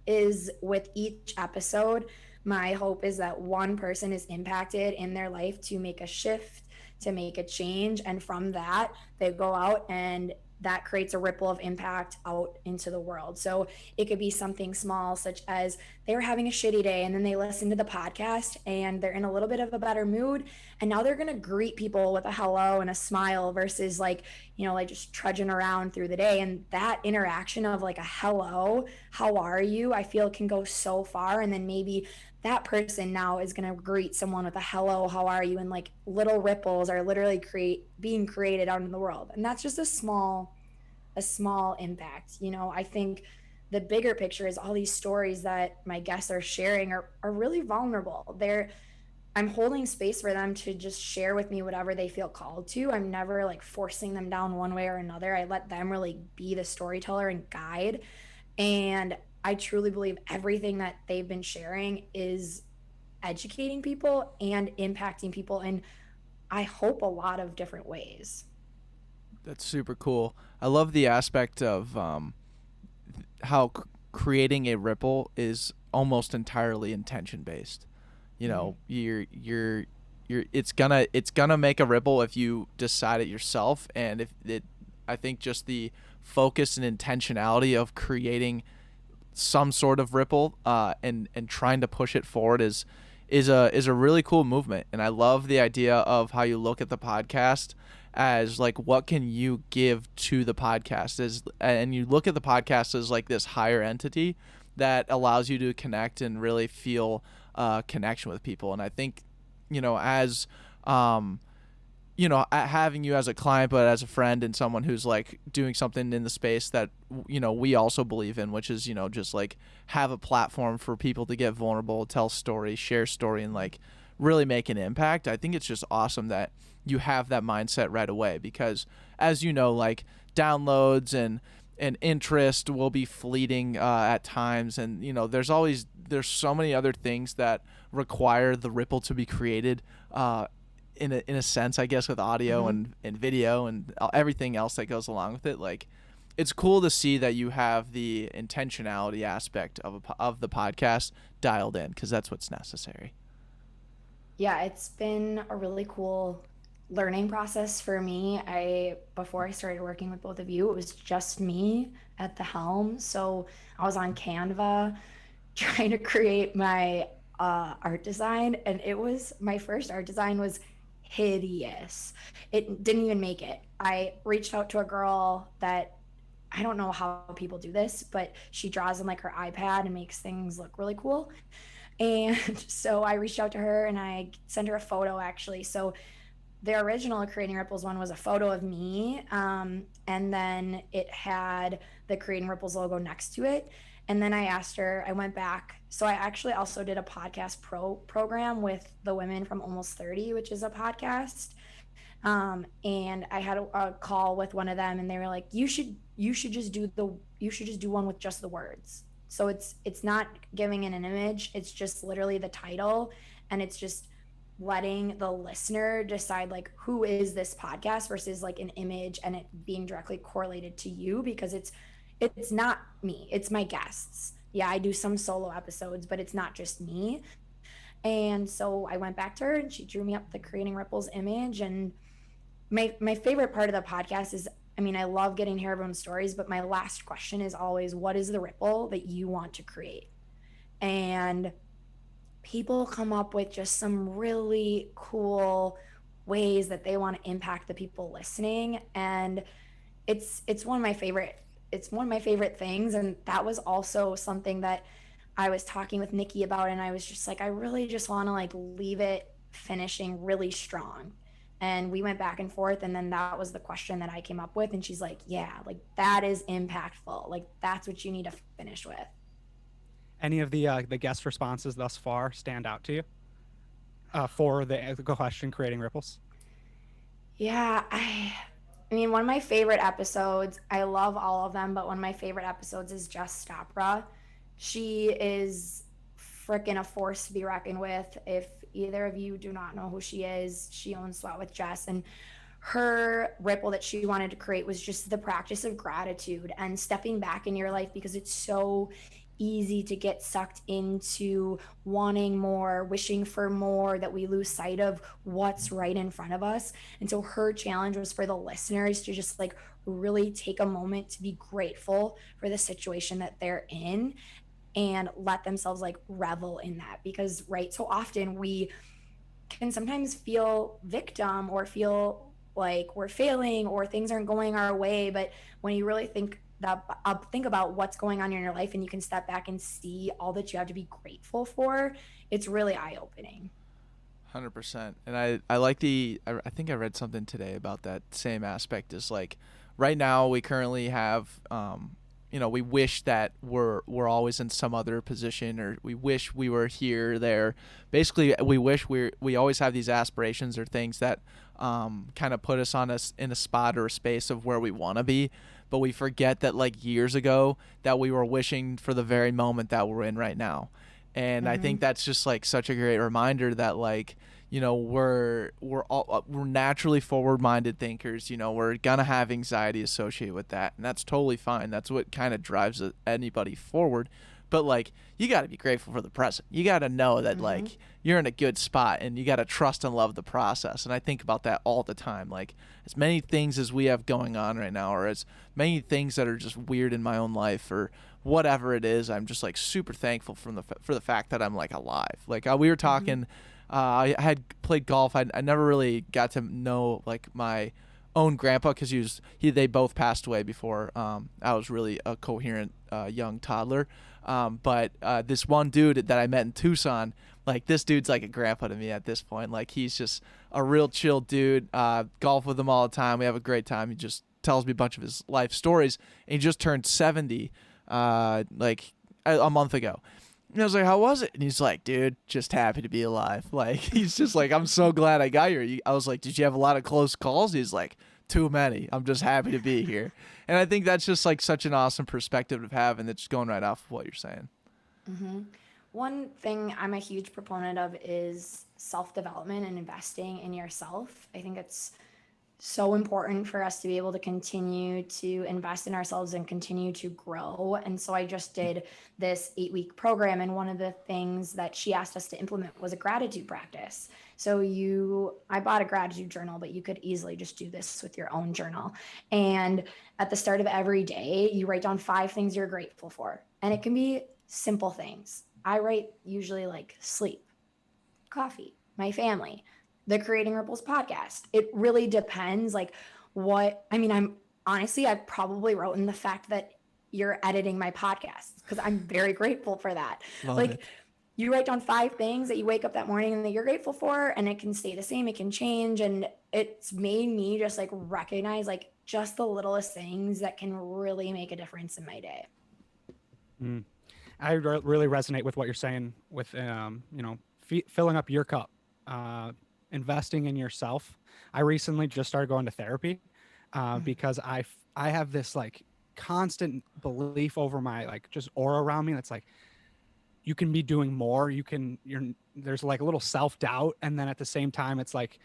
is with each episode, my hope is that one person is impacted in their life to make a shift, to make a change. And from that, they go out and that creates a ripple of impact out into the world. So it could be something small, such as they were having a shitty day and then they listen to the podcast and they're in a little bit of a better mood. And now they're going to greet people with a hello and a smile versus like, you know, like just trudging around through the day. And that interaction of like a hello, how are you? I feel can go so far. And then maybe that person now is going to greet someone with a hello, how are you? And like little ripples are literally being created out in the world. And that's just a small impact. You know, I think the bigger picture is all these stories that my guests are sharing are really vulnerable. I'm holding space for them to just share with me whatever they feel called to. I'm never like forcing them down one way or another. I let them really be the storyteller and guide. And I truly believe everything that they've been sharing is educating people and impacting people in, I hope, a lot of different ways. That's super cool. I love the aspect of how creating a ripple is almost entirely intention based. You know, you're it's gonna make a ripple if you decide it yourself, and if it, I think just the focus and intentionality of creating some sort of ripple and trying to push it forward is a really cool movement. And I love the idea of how you look at the podcast as like, what can you give to the podcast, and you look at the podcast as like this higher entity that allows you to connect and really feel connection with people. And I think, you know, as you know, having you as a client, but as a friend and someone who's like doing something in the space that, you know, we also believe in, which is, you know, just like have a platform for people to get vulnerable, tell stories, share story, and like really make an impact. I think it's just awesome that you have that mindset right away, because as you know, like downloads and interest will be fleeting at times. And, you know, there's so many other things that require the ripple to be created in a sense, I guess, with audio and video and everything else that goes along with it. Like, it's cool to see that you have the intentionality aspect of the podcast dialed in, because that's what's necessary. Yeah, it's been a really cool learning process for me. Before I started working with both of you, it was just me at the helm. So I was on Canva trying to create my art design, and my first art design was hideous. It didn't even make it. I reached out to a girl that, I don't know how people do this, but she draws on like her iPad and makes things look really cool. And so I reached out to her and I sent her a photo, actually. So the original Creating Ripples one was a photo of me, and then it had the Creating Ripples logo next to it. And then I asked her, I went back. So I actually also did a podcast program with the women from Almost 30, which is a podcast. And I had a call with one of them, and they were like, you should just do one with just the words. So it's not giving it an image. It's just literally the title, and it's just letting the listener decide like, who is this podcast versus like an image and it being directly correlated to you, because it's not me, it's my guests. Yeah, I do some solo episodes, but it's not just me. And so I went back to her and she drew me up the Creating Ripples image. And my favorite part of the podcast is, I mean, I love getting to hear everyone's stories, but my last question is always, what is the ripple that you want to create? And people come up with just some really cool ways that they want to impact the people listening. And it's one of my favorite things. And that was also something that I was talking with Nikki about, and I was just like, I really just want to like leave it finishing really strong. And we went back and forth, and then that was the question that I came up with, and she's like, yeah, like that is impactful, like that's what you need to finish with. Any of the guest responses thus far stand out to you for the question Creating Ripples? Yeah, I mean, one of my favorite episodes, I love all of them, but one of my favorite episodes is Jess Stopra. She is freaking a force to be reckoned with. If either of you do not know who she is, she owns Sweat with Jess. And her ripple that she wanted to create was just the practice of gratitude and stepping back in your life, because it's so easy to get sucked into wanting more, wishing for more, that we lose sight of what's right in front of us. And so her challenge was for the listeners to just like really take a moment to be grateful for the situation that they're in and let themselves like revel in that. Because right, so often we can sometimes feel victim or feel like we're failing or things aren't going our way. But when you really think about what's going on in your life and you can step back and see all that you have to be grateful for, it's really eye-opening. 100%. And I like I think I read something today about that same aspect. Is like right now we currently have we wish that we're always in some other position, or we wish we were here, there. Basically, we wish we always have these aspirations or things that kind of put us in a spot or a space of where we want to be, but we forget that like years ago that we were wishing for the very moment that we're in right now. And I think that's just like such a great reminder that like, we're naturally forward-minded thinkers. We're gonna have anxiety associated with that, and that's totally fine. That's what kind of drives anybody forward. But like, you got to be grateful for the present. You got to know that like you're in a good spot, and you got to trust and love the process. And I think about that all the time. Like, as many things as we have going on right now, or as many things that are just weird in my own life, or whatever it is, I'm just like super thankful for the fact that I'm like alive. Like we were talking. I had played golf. I never really got to know like my own grandpa, because they both passed away before I was really a coherent young toddler. But this one dude that I met in Tucson, like this dude's like a grandpa to me at this point. Like he's just a real chill dude. Golf with him all the time. We have a great time. He just tells me a bunch of his life stories. And he just turned 70 like a month ago. And I was like, how was it? And he's like, dude, just happy to be alive. Like, he's just like, I'm so glad I got here. I was like, did you have a lot of close calls? He's like, too many. I'm just happy to be here. And I think that's just like such an awesome perspective to have, and it's going right off of what you're saying. One thing I'm a huge proponent of is self-development and investing in yourself. I think it's so important for us to be able to continue to invest in ourselves and continue to grow. And so I just did this 8-week program, and one of the things that she asked us to implement was a gratitude practice. So I bought a gratitude journal, but you could easily just do this with your own journal. And at the start of every day, you write down 5 things you're grateful for. And it can be simple things. I write usually like sleep, coffee, my family, the Creating Ripples podcast. It really depends. Like I probably wrote in the fact that you're editing my podcast, because I'm very grateful for that. Love like it. You write down 5 things that you wake up that morning and that you're grateful for, and it can stay the same. It can change. And it's made me just like recognize like just the littlest things that can really make a difference in my day. I really resonate with what you're saying with, filling up your cup, investing in yourself. I recently just started going to therapy because I have this like constant belief over my like just aura around me that's like, you can be doing more. There's like a little self-doubt. And then at the same time, it's like,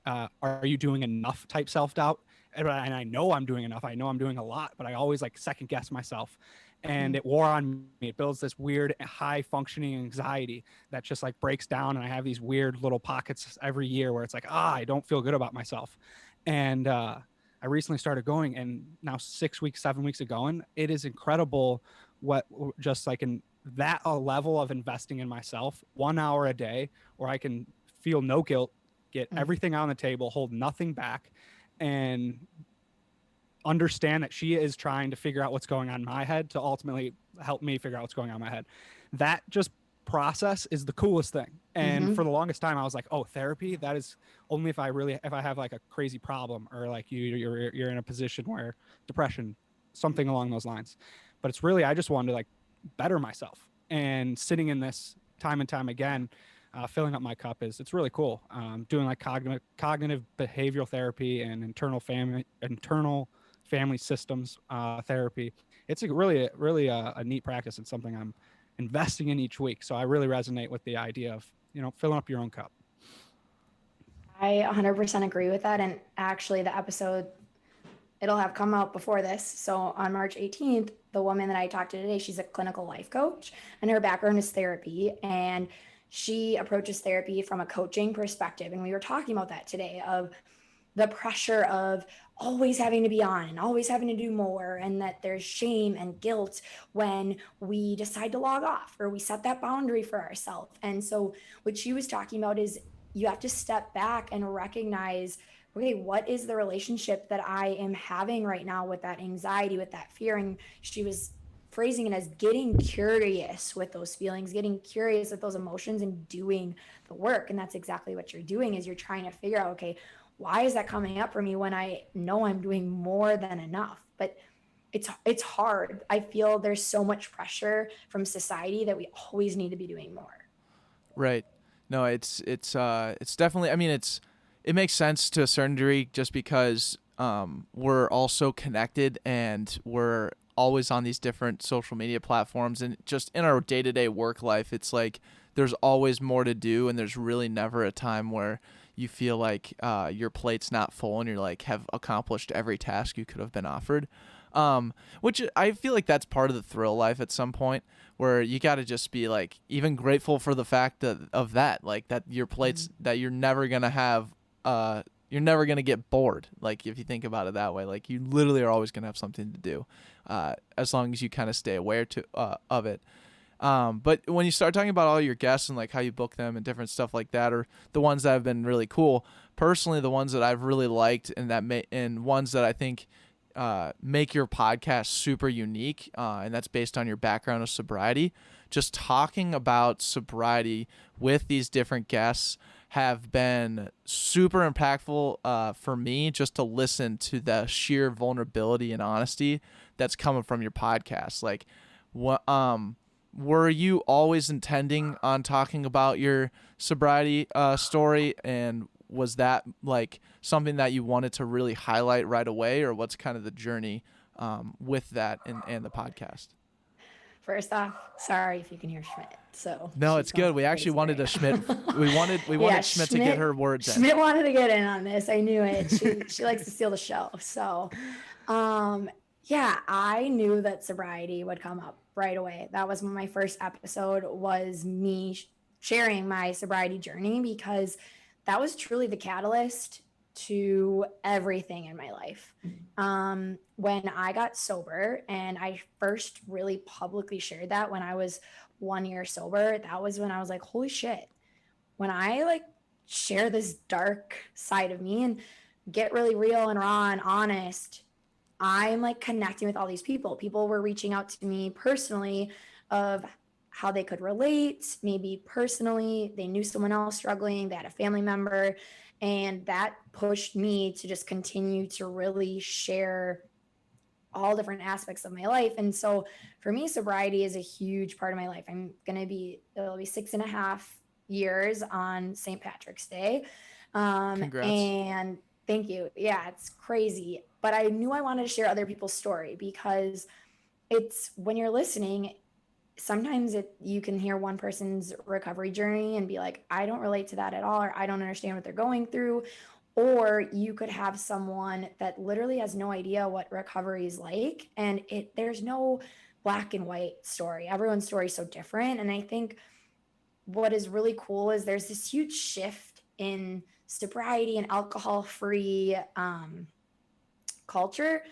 are you doing enough type self-doubt? And I know I'm doing enough. I know I'm doing a lot, but I always like second guess myself. And it wore on me. It builds this weird high functioning anxiety that just like breaks down. And I have these weird little pockets every year where it's like, I don't feel good about myself. And I recently started going, and now 6 weeks, 7 weeks of going, it is incredible what just like in that a level of investing in myself 1 hour a day where I can feel no guilt, get everything on the table, hold nothing back, and understand that she is trying to figure out what's going on in my head to ultimately help me figure out what's going on in my head. That just process is the coolest thing. And for the longest time I was like, therapy, that is only if I have like a crazy problem, or like you're in a position where depression, something along those lines. But it's really, I just wanted to like better myself, and sitting in this time and time again, filling up my cup it's really cool. Doing like cognitive behavioral therapy and internal family systems therapy. It's really a neat practice, and something I'm investing in each week. So I really resonate with the idea of filling up your own cup. I 100% agree with that. And actually the episode, it'll have come out before this. So on March 18th, the woman that I talked to today, she's a clinical life coach, and her background is therapy. And she approaches therapy from a coaching perspective. And we were talking about that today, of the pressure of always having to be on and always having to do more, and that there's shame and guilt when we decide to log off or we set that boundary for ourselves. And so what she was talking about is you have to step back and recognize, okay, what is the relationship that I am having right now with that anxiety, with that fear? And she was phrasing it as getting curious with those feelings, getting curious with those emotions, and doing the work. And that's exactly what you're doing, is you're trying to figure out, okay, why is that coming up for me when I know I'm doing more than enough? But it's hard. I feel there's so much pressure from society that we always need to be doing more. Right. No, it's definitely, I mean, it makes sense to a certain degree, just because we're all so connected and we're always on these different social media platforms, and just in our day-to-day work life, it's like there's always more to do, and there's really never a time where you feel like your plate's not full and you're like have accomplished every task you could have been offered. Which I feel like that's part of the thrill life at some point, where you got to just be like even grateful for the fact of that, like that your plates, that you're never going to have, you're never going to get bored. Like if you think about it that way, like you literally are always going to have something to do, as long as you kind of stay aware of it. But when you start talking about all your guests and like how you book them and different stuff like that, or the ones that have been really cool, personally, the ones that I've really liked and ones that I think make your podcast super unique, and that's based on your background of sobriety. Just talking about sobriety with these different guests have been super impactful for me, just to listen to the sheer vulnerability and honesty that's coming from your podcast. Like, what were you always intending on talking about your sobriety story, and was that like something that you wanted to really highlight right away, or what's kind of the journey with that and the podcast? First off, sorry if you can hear Schmidt. So no, it's good. We actually wanted a Schmidt. We wanted Schmidt to get her words in. Schmidt wanted to get in on this. I knew it. She likes to steal the show. So, yeah, I knew that sobriety would come up right away. That was my first episode, was me sharing my sobriety journey, because that was truly the catalyst to everything in my life. When I got sober, and I first really publicly shared that when I was 1 year sober, that was when I was like, holy shit, when I like share this dark side of me and get really real and raw and honest, I'm like connecting with all these people. People were reaching out to me personally of how they could relate, maybe personally, they knew someone else struggling, they had a family member, and that pushed me to just continue to really share all different aspects of my life. And so for me, sobriety is a huge part of my life. It'll be 6.5 years on St. Patrick's Day. Congrats. And thank you. Yeah, it's crazy. But I knew I wanted to share other people's story, because it's, when you're listening, sometimes you can hear one person's recovery journey and be like, I don't relate to that at all, or I don't understand what they're going through. Or you could have someone that literally has no idea what recovery is like. And there's no black and white story. Everyone's story is so different. And I think what is really cool is there's this huge shift in sobriety and alcohol-free culture,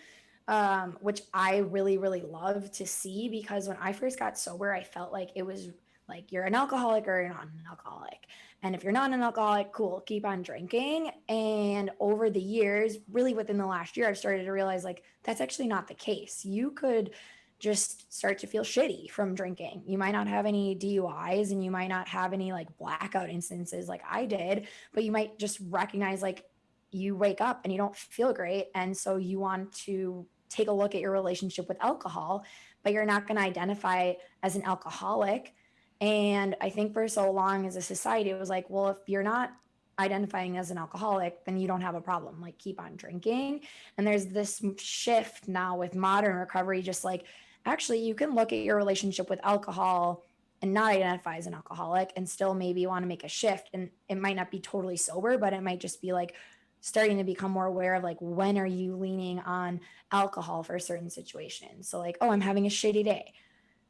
which I really, really love to see, because when I first got sober, I felt like it was like, you're an alcoholic or you're not an alcoholic. And if you're not an alcoholic, cool, keep on drinking. And over the years, really within the last year, I've started to realize like, that's actually not the case. You could just start to feel shitty from drinking. You might not have any DUIs, and you might not have any like blackout instances like I did, but you might just recognize like you wake up and you don't feel great. And so you want to take a look at your relationship with alcohol, but you're not going to identify as an alcoholic. And I think for so long as a society, it was like, well, if you're not identifying as an alcoholic, then you don't have a problem, like keep on drinking. And there's this shift now with modern recovery, just like, actually, you can look at your relationship with alcohol and not identify as an alcoholic and still maybe want to make a shift. And it might not be totally sober, but it might just be like starting to become more aware of like, when are you leaning on alcohol for certain situations? So like, oh, I'm having a shitty day.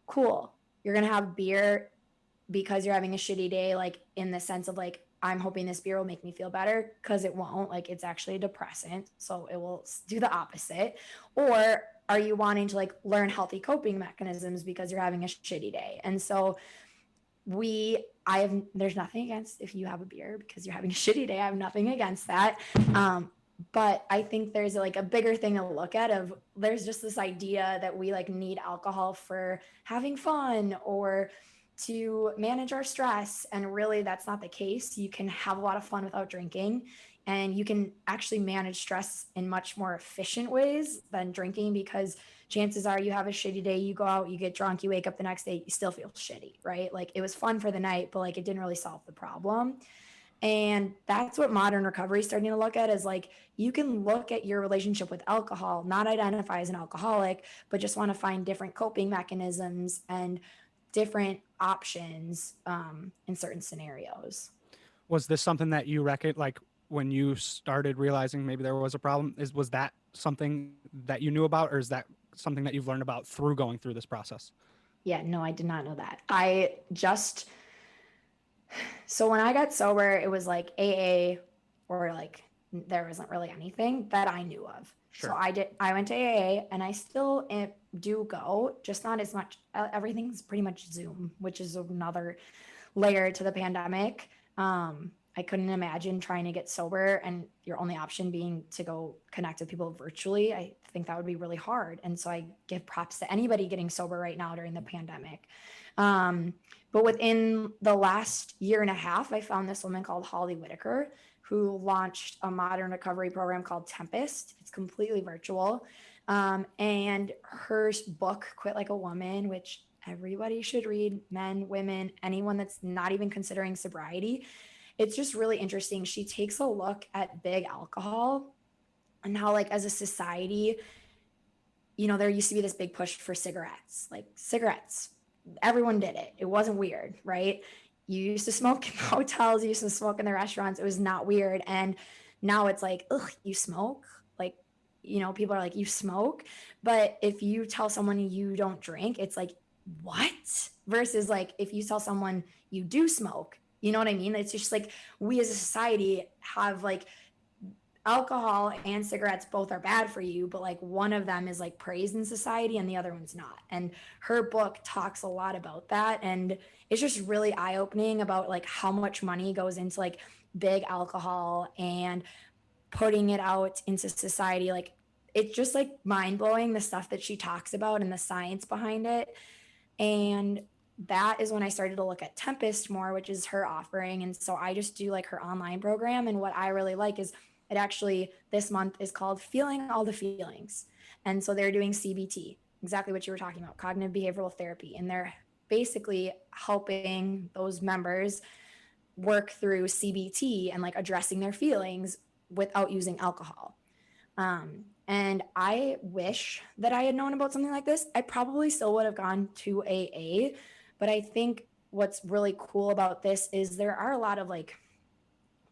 Cool. You're going to have beer because you're having a shitty day, like in the sense of like, I'm hoping this beer will make me feel better, because it won't. Like, it's actually a depressant, so it will do the opposite. Or are you wanting to like learn healthy coping mechanisms because you're having a shitty day? And so there's nothing against if you have a beer because you're having a shitty day. I have nothing against that. But I think there's like a bigger thing to look at of there's just this idea that we like need alcohol for having fun or to manage our stress. And really that's not the case. You can have a lot of fun without drinking, and you can actually manage stress in much more efficient ways than drinking, because chances are you have a shitty day, you go out, you get drunk, you wake up the next day, you still feel shitty, right? Like, it was fun for the night, but like it didn't really solve the problem. And that's what modern recovery is starting to look at, is like, you can look at your relationship with alcohol, not identify as an alcoholic, but just want to find different coping mechanisms and different options in certain scenarios. Was this something that you reckon, like when you started realizing maybe there was a problem, was that something that you knew about, or is that something that you've learned about through going through this process? Yeah, no, I did not know that. So when I got sober, it was like AA, or like there wasn't really anything that I knew of. Sure. So I went to AA, and I still do go, just not as much. Everything's pretty much Zoom, which is another layer to the pandemic. I couldn't imagine trying to get sober and your only option being to go connect with people virtually. I think that would be really hard. And so I give props to anybody getting sober right now during the pandemic. But within the last year and a half, I found this woman called Holly Whitaker, who launched a modern recovery program called Tempest. It's completely virtual. And her book, Quit Like a Woman, which everybody should read, men, women, anyone that's not even considering sobriety. It's just really interesting. She takes a look at big alcohol and how, like, as a society, there used to be this big push for cigarettes. Like, cigarettes, everyone did it. It wasn't weird, right? You used to smoke in hotels, you used to smoke in the restaurants. It was not weird. And now it's like, ugh, you smoke? Like, people are like, you smoke? But if you tell someone you don't drink, it's like, what? Versus like, if you tell someone you do smoke, you know what I mean? It's just like, we as a society have like, alcohol and cigarettes both are bad for you, but like one of them is like praised in society and the other one's not. And her book talks a lot about that. And it's just really eye-opening about like how much money goes into like big alcohol and putting it out into society. Like, it's just like mind-blowing, the stuff that she talks about and the science behind it. And that is when I started to look at Tempest more, which is her offering. And so I just do like her online program. And what I really like is it actually, this month is called Feeling All the Feelings. And so they're doing CBT, exactly what you were talking about, cognitive behavioral therapy. And they're basically helping those members work through CBT and like addressing their feelings without using alcohol. And I wish that I had known about something like this. I probably still would have gone to AA, but I think what's really cool about this is there are a lot of like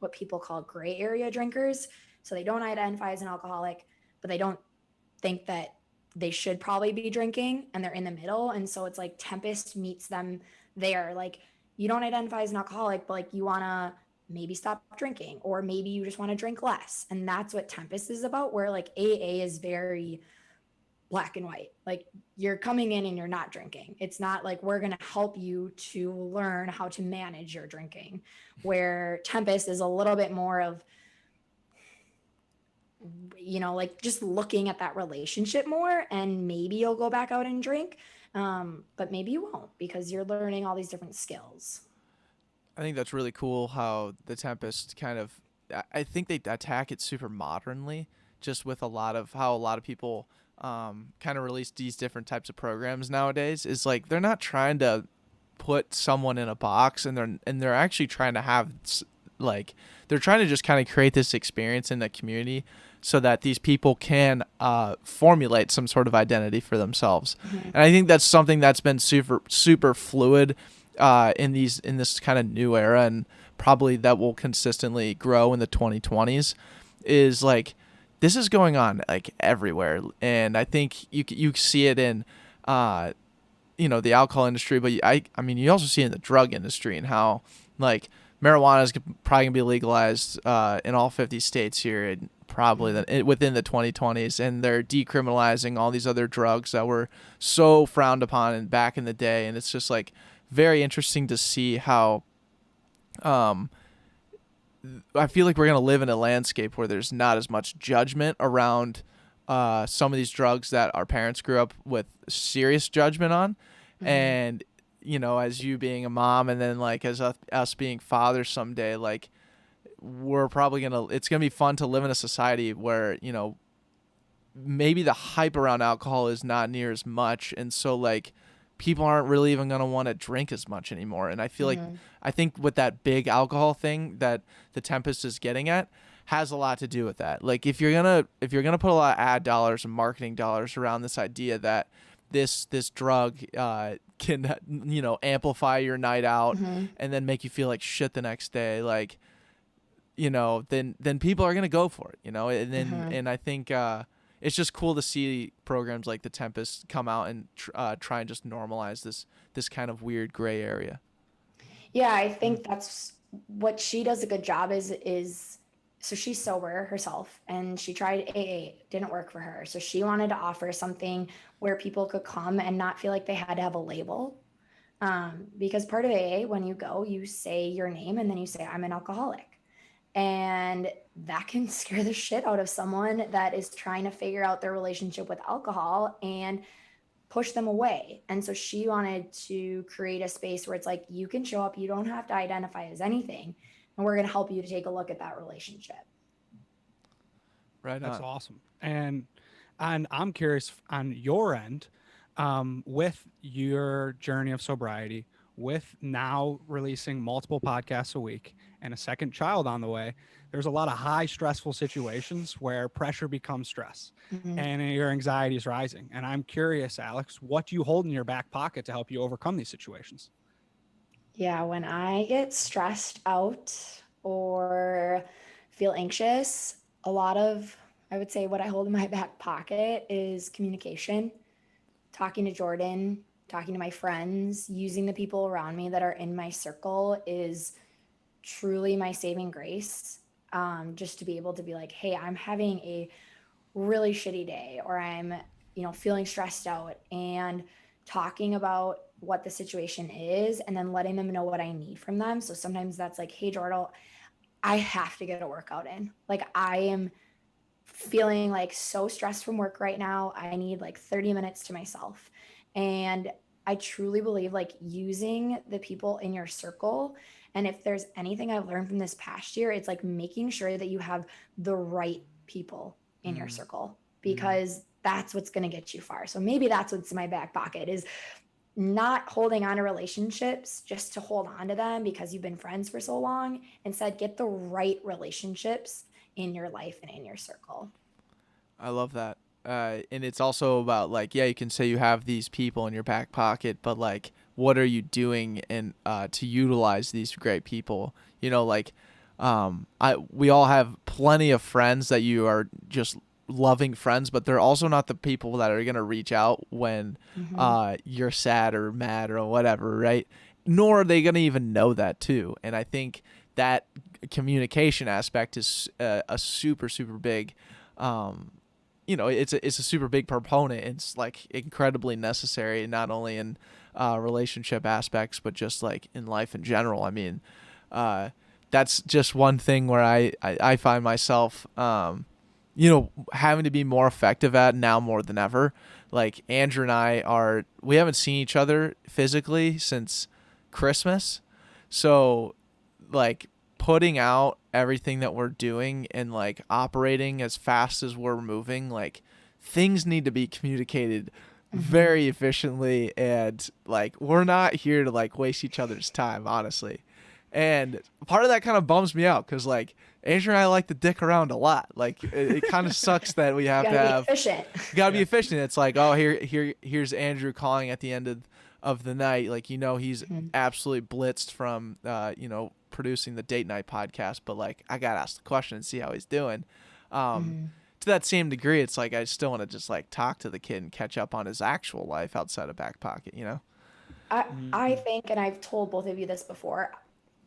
what people call gray area drinkers. So they don't identify as an alcoholic, but they don't think that they should probably be drinking, and they're in the middle. And so it's like Tempest meets them there. Like, you don't identify as an alcoholic, but like you want to maybe stop drinking, or maybe you just want to drink less. And that's what Tempest is about, where like AA is very black and white. Like, you're coming in and you're not drinking. It's not like we're going to help you to learn how to manage your drinking, where Tempest is a little bit more of, like just looking at that relationship more, and maybe you'll go back out and drink. But maybe you won't, because you're learning all these different skills. I think that's really cool how the Tempest I think they attack it super modernly, just with how a lot of people kind of release these different types of programs nowadays. Is like, they're not trying to put someone in a box, and they're actually trying to have like, they're trying to just kind of create this experience in the community so that these people can formulate some sort of identity for themselves. Mm-hmm. And I think that's something that's been super fluid in this kind of new era, and probably that will consistently grow in the 2020s, is like, this is going on like everywhere. And I think you see it in the alcohol industry, but I mean you also see it in the drug industry, and how like marijuana is probably gonna be legalized in all 50 states here, and probably within the 2020s, and they're decriminalizing all these other drugs that were so frowned upon back in the day, and it's just like very interesting to see how I feel like we're going to live in a landscape where there's not as much judgment around some of these drugs that our parents grew up with serious judgment on. And, you know, as you being a mom, and then like as us being fathers someday, like we're probably it's going to be fun to live in a society where, you know, maybe the hype around alcohol is not near as much. And so like people aren't really even going to want to drink as much anymore. And I feel like, I think with that big alcohol thing that the Tempest is getting at has a lot to do with that. Like if you're going to put a lot of ad dollars and marketing dollars around this idea that this drug can, you know, amplify your night out and then make you feel like shit the next day, like, you know, then people are going to go for it, you know? And then, and I think, it's just cool to see programs like the Tempest come out and try and just normalize this kind of weird gray area. Yeah, I think that's what she does a good job is so she's sober herself and she tried AA, didn't work for her. So she wanted to offer something where people could come and not feel like they had to have a label. Because part of AA, when you go, you say your name and then you say, I'm an alcoholic. And that can scare the shit out of someone that is trying to figure out their relationship with alcohol and push them away. And so she wanted to create a space where it's like, you can show up, you don't have to identify as anything, and we're going to help you to take a look at that relationship. Right. That's awesome. And I'm curious on your end, with your journey of sobriety, with now releasing multiple podcasts a week and a second child on the way, there's a lot of high stressful situations where pressure becomes stress and your anxiety is rising. And I'm curious, Alex, what do you hold in your back pocket to help you overcome these situations? Yeah, when I get stressed out or feel anxious, a lot of, I would say what I hold in my back pocket is communication, talking to Jordan, talking to my friends, using the people around me that are in my circle is truly my saving grace. Just to be able to be like, hey, I'm having a really shitty day, or I'm, you know, feeling stressed out, and talking about what the situation is and then letting them know what I need from them. So sometimes that's like, hey, Jordan, I have to get a workout in. Like I am feeling like so stressed from work right now. I need like 30 minutes to myself. And I truly believe like using the people in your circle. And if there's anything I've learned from this past year, it's like making sure that you have the right people in your circle, because that's what's going to get you far. So maybe that's what's in my back pocket, is not holding on to relationships just to hold on to them because you've been friends for so long. Instead, get the right relationships in your life and in your circle. I love that. And it's also about like, yeah, you can say you have these people in your back pocket, but like, what are you doing and to utilize these great people? You know, like we all have plenty of friends that you are just loving friends, but they're also not the people that are going to reach out when you're sad or mad or whatever, right? Nor are they going to even know that too. And I think that communication aspect is a super, super big, you know, it's a super big proponent. It's like incredibly necessary, not only in relationship aspects, but just like in life in general. I mean, that's just one thing where I find myself, you know, having to be more effective at now more than ever. Like Andrew and we haven't seen each other physically since Christmas. So like putting out everything that we're doing and like operating as fast as we're moving, like things need to be communicated very efficiently, and like we're not here to like waste each other's time, honestly. And part of that kind of bums me out because like Andrew and I like to dick around a lot. Like it kind of sucks that we have to have efficient. Gotta be efficient. It's like, oh, here's Andrew calling at the end of the night. Like, you know, he's absolutely blitzed from you know, producing the date night podcast, but like I gotta ask the question and see how he's doing. To that same degree, it's like I still want to just like talk to the kid and catch up on his actual life outside of Backpocket, you know? I think, and I've told both of you this before,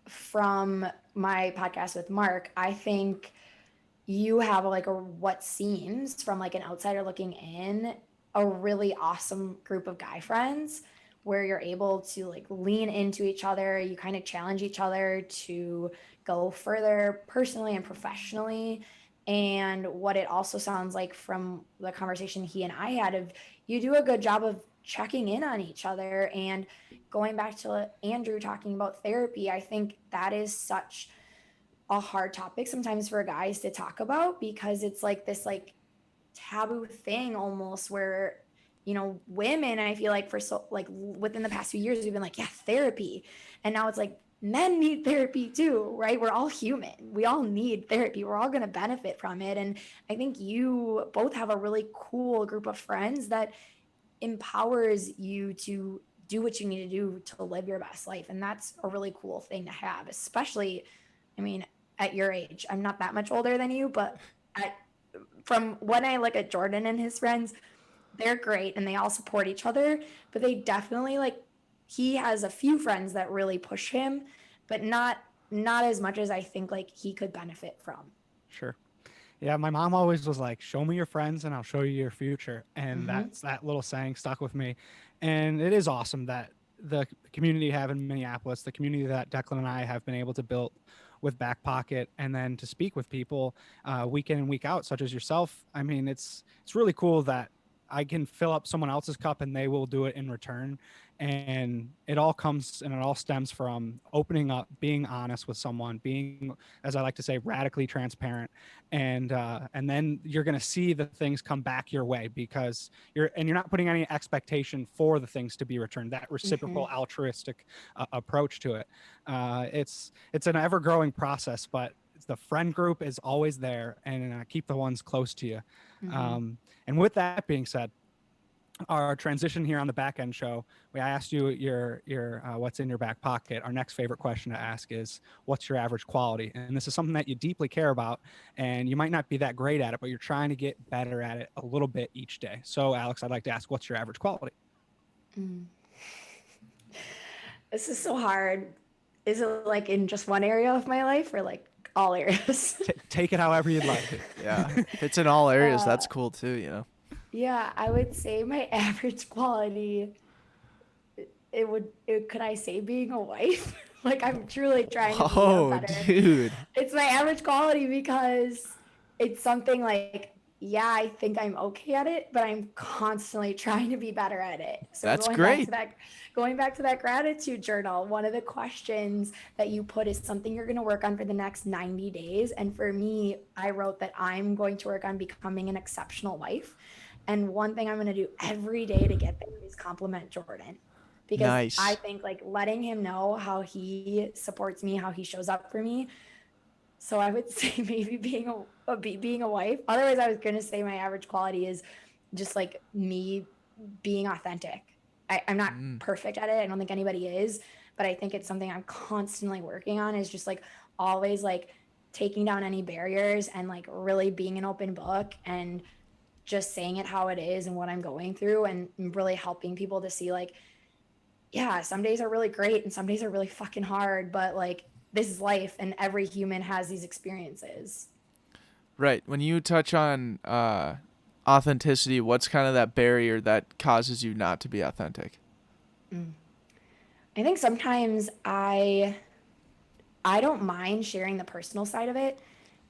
from my podcast with Mark, I think you have like what seems from like an outsider looking in a really awesome group of guy friends where you're able to like lean into each other. You kind of challenge each other to go further personally and professionally. And what it also sounds like from the conversation he and I had of you do a good job of checking in on each other. And going back to Andrew talking about therapy, I think that is such a hard topic sometimes for guys to talk about because it's like this like taboo thing almost where women, I feel like for so like within the past few years we've been like, yeah, therapy, and now it's like men need therapy too, right? We're all human, we all need therapy, we're all going to benefit from it. And I think you both have a really cool group of friends that empowers you to do what you need to do to live your best life, and that's a really cool thing to have, especially, I mean, at your age. I'm not that much older than you, but from when I look at Jordan and his friends, they're great and they all support each other, but they definitely like, he has a few friends that really push him, but not as much as I think like he could benefit from. Sure. Yeah, my mom always was like, "Show me your friends, and I'll show you your future." And Mm-hmm. that little saying stuck with me. And it is awesome that the community you have in Minneapolis, the community that Declan and I have been able to build with Backpocket, and then to speak with people week in and week out, such as yourself. I mean, it's really cool that I can fill up someone else's cup and they will do it in return. And it all comes and it all stems from opening up, being honest with someone, being, as I like to say, radically transparent, and then you're going to see the things come back your way because you're not putting any expectation for the things to be returned. That reciprocal altruistic approach to it. It's an ever growing process, but the friend group is always there, and keep the ones close to you. And with that being said, our transition here on the back end show, I asked you your what's in your back pocket. Our next favorite question to ask is, what's your average quality? And this is something that you deeply care about, and you might not be that great at it, but you're trying to get better at it a little bit each day. So Alex, I'd like to ask, what's your average quality? This is so hard. Is it like in just one area of my life or like all areas? Take it however you'd like. Yeah, if it's in all areas, that's cool too, you know. Yeah, I would say my average quality, could I say being a wife? Like I'm truly trying to be Oh, a better. dude. It's my average quality because it's something like, yeah, I think I'm okay at it, but I'm constantly trying to be better at it. So That's going great. back to that gratitude journal, one of the questions that you put is something you're going to work on for the next 90 days. And for me, I wrote that I'm going to work on becoming an exceptional wife. And one thing I'm going to do every day to get there is compliment Jordan. Because Nice. I think like letting him know how he supports me, how he shows up for me. So I would say maybe being a wife. Otherwise, I was going to say my average quality is just like me being authentic. I'm not perfect at it. I don't think anybody is, but I think it's something I'm constantly working on, is just like always like taking down any barriers and like really being an open book and just saying it how it is and what I'm going through, and really helping people to see like, yeah, some days are really great and some days are really fucking hard, but like this is life and every human has these experiences. Right. When you touch on authenticity, what's kind of that barrier that causes you not to be authentic? I think sometimes I don't mind sharing the personal side of it.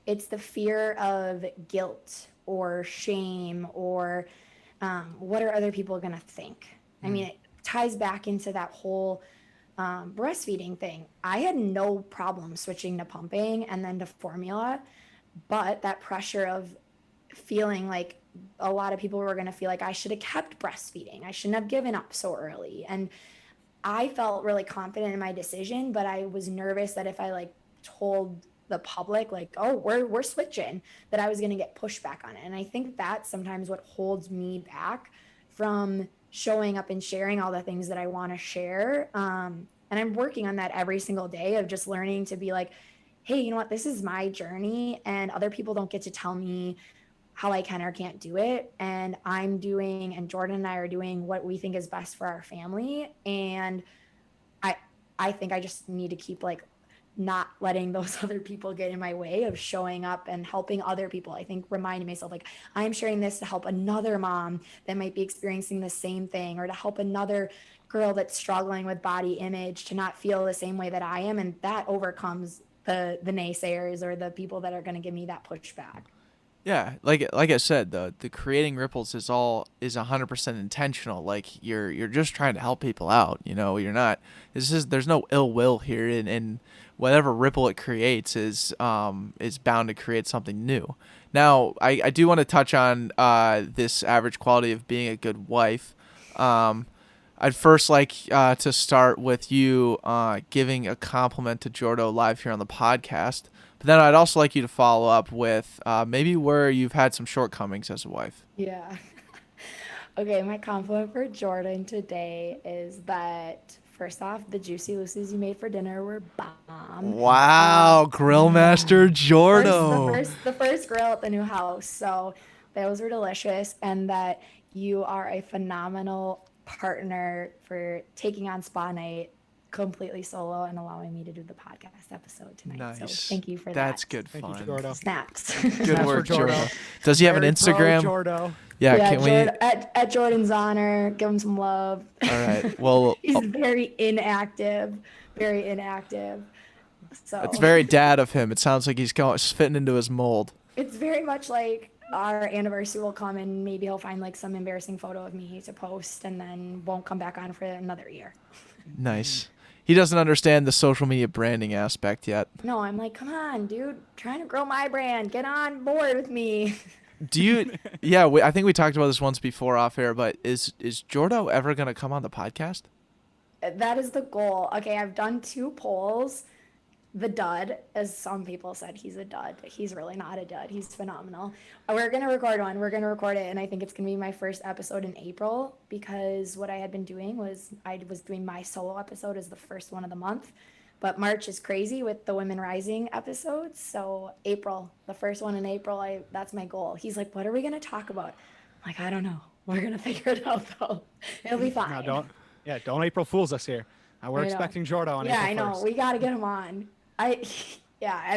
It's the fear of guilt or shame or what are other people going to think? I mean, it ties back into that whole breastfeeding thing. I had no problem switching to pumping and then to formula, but that pressure of feeling like a lot of people were going to feel like I should have kept breastfeeding. I shouldn't have given up so early. And I felt really confident in my decision, but I was nervous that if I like told the public like, oh, we're switching, that I was going to get pushback on it. And I think that's sometimes what holds me back from showing up and sharing all the things that I want to share. And I'm working on that every single day of just learning to be like, hey, you know what? This is my journey and other people don't get to tell me how I can or can't do it. And I'm doing, and Jordan and I are doing what we think is best for our family. And I think I just need to keep like not letting those other people get in my way of showing up and helping other people. I think reminding myself, like, I'm sharing this to help another mom that might be experiencing the same thing, or to help another girl that's struggling with body image to not feel the same way that I am. And that overcomes the naysayers or the people that are going to give me that pushback. Yeah, like I said, the creating ripples is 100% intentional. Like you're just trying to help people out. You know, you're not. There's no ill will here, and whatever ripple it creates is bound to create something new. Now, I do want to touch on this average quality of being a good wife. I'd first like to start with you giving a compliment to Jordo live here on the podcast. But then I'd also like you to follow up with maybe where you've had some shortcomings as a wife. Yeah. Okay, my compliment for Jordan today is that, first off, the Juicy Lucy's you made for dinner were bomb. Wow, Grill Master Jordo. The first grill at the new house. So those were delicious. And that you are a phenomenal partner for taking on spa night completely solo and allowing me to do the podcast episode tonight. Nice. So thank you for that. That's good Thank fun. you, Jordo. Snaps. Good work, Jordo. Does he have an Very pro Instagram? Jordo. Yeah, Yeah, can we? at Jordan Zauner, give him some love. All right. Well, He's very inactive. So it's very dad of him. It sounds like he's fitting into his mold. it's very much like our anniversary will come and maybe he'll find like some embarrassing photo of me to post and then won't come back on for another year. Nice. He doesn't understand the social media branding aspect yet. No, I'm like, come on, dude, trying to grow my brand. Get on board with me. Do you? Yeah, I think we talked about this once before off air, but is Jordo ever going to come on the podcast? That is the goal. Okay, I've done 2 polls. The dud, as some people said, he's a dud. He's really not a dud. He's phenomenal. We're going to record one. We're going to record it, and I think it's going to be my first episode in April, because what I had been doing was I was doing my solo episode as the first one of the month. But March is crazy with the Women Rising episodes. So April, the first one in April, that's my goal. He's like, what are we going to talk about? I'm like, I don't know. We're going to figure it out, though. It'll be fine. No, don't April Fools us here. We're expecting Jordo on April 1st. I know. We got to get him on. I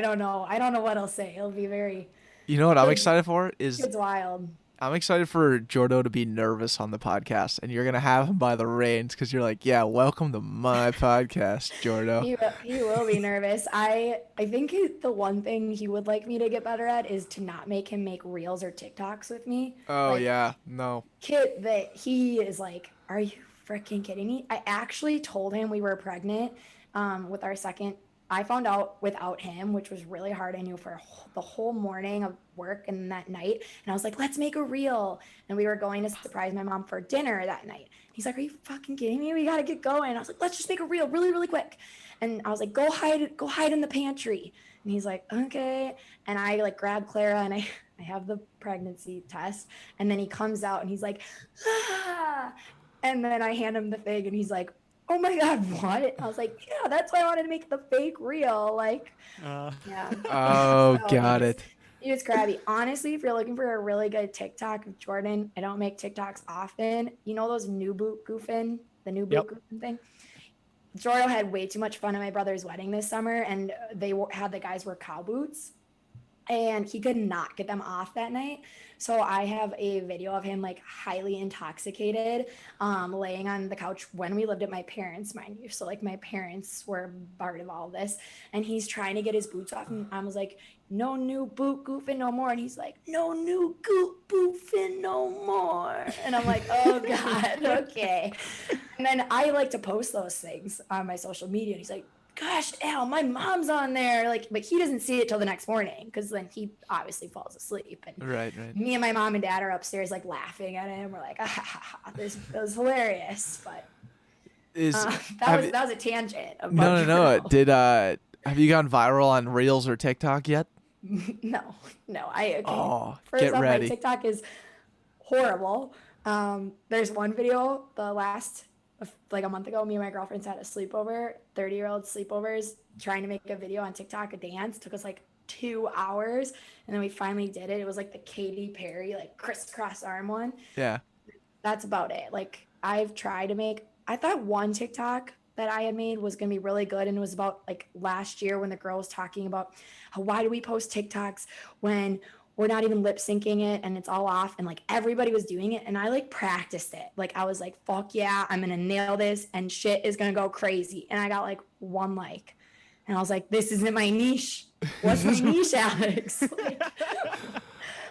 don't know. I don't know what I'll say. It'll be very... You know what I'm excited for? It's wild. I'm excited for Jordo to be nervous on the podcast, and you're going to have him by the reins because you're like, yeah, welcome to my podcast, Jordo. He will be nervous. I think the one thing he would like me to get better at is to not make him make reels or TikToks with me. Oh, yeah. No. Kid that he is like, are you freaking kidding me? I actually told him we were pregnant with our second. I found out without him, which was really hard. I knew for the whole morning of work and that night. And I was like, let's make a reel. And we were going to surprise my mom for dinner that night. He's like, are you fucking kidding me? We got to get going. I was like, let's just make a reel really, really quick. And I was like, go hide in the pantry. And he's like, okay. And I like grabbed Clara and I have the pregnancy test. And then he comes out and he's like, ah. And then I hand him the thing and he's like, oh my God, what? I was like, yeah, that's why I wanted to make the fake reel. Like, yeah. Oh, So got it. He was crabby. Honestly, if you're looking for a really good TikTok of Jordan, I don't make TikToks often. You know those new boot goofing, the new boot goofing thing? Jordo had way too much fun at my brother's wedding this summer, and they had the guys wear cow boots. And he could not get them off that night. So I have a video of him like highly intoxicated, laying on the couch when we lived at my parents', mind you. So like my parents were part of all this. And he's trying to get his boots off. And I was like, no new boot goofing no more. And he's like, no new boofing no more. And I'm like, oh God, okay. And then I like to post those things on my social media. And he's like, gosh, Al, my mom's on there. Like, but he doesn't see it till the next morning because then he obviously falls asleep. And Right. me and my mom and dad are upstairs like laughing at him. We're like, that was hilarious. But that was a tangent. No. Have you gone viral on Reels or TikTok yet? No. Okay. Oh, First get off, ready. my TikTok is horrible. There's one video, like a month ago, me and my girlfriends had a sleepover, 30-year-old sleepovers, trying to make a video on TikTok, a dance. It took us like 2 hours. And then we finally did it. It was like the Katy Perry, like crisscross arm one. Yeah. That's about it. Like I've tried to make, I thought one TikTok that I had made was going to be really good. And it was about like last year when the girl was talking about why do we post TikToks when we're not even lip syncing it and it's all off, and like everybody was doing it, and I like practiced it. Like I was like, fuck yeah, I'm gonna nail this and shit is gonna go crazy. And I got like 1 like, and I was like, this isn't my niche. What's my niche, Alex?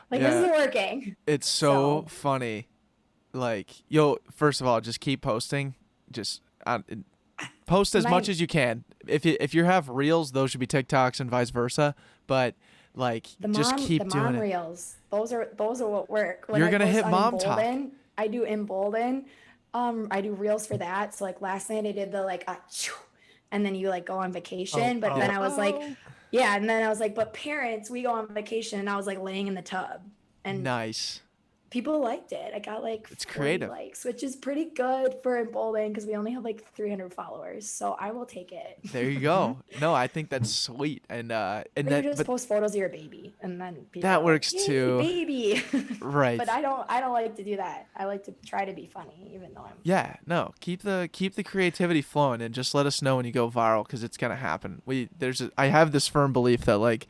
Like this isn't working. It's so funny. Like, first of all, just keep posting. Just post as much as you can. If you have reels, those should be TikToks and vice versa. But like, just keep doing it. Reels. Those are what work. When You're gonna hit mom talk. I do Embolden. I do reels for that. So like last night I did the like and then you like go on vacation. But then I was like, yeah, and then I was like, but parents, we go on vacation, and I was like laying in the tub. And nice. People liked it. I got like 40 likes, which is pretty good for Embolden because we only have like 300 followers. So I will take it. There you go. No, I think that's sweet. And then you just post photos of your baby, and then people that works like, too. Baby. Right. But I don't like to do that. I like to try to be funny, even though I'm. Keep the creativity flowing, and just let us know when you go viral, because it's gonna happen. I have this firm belief that like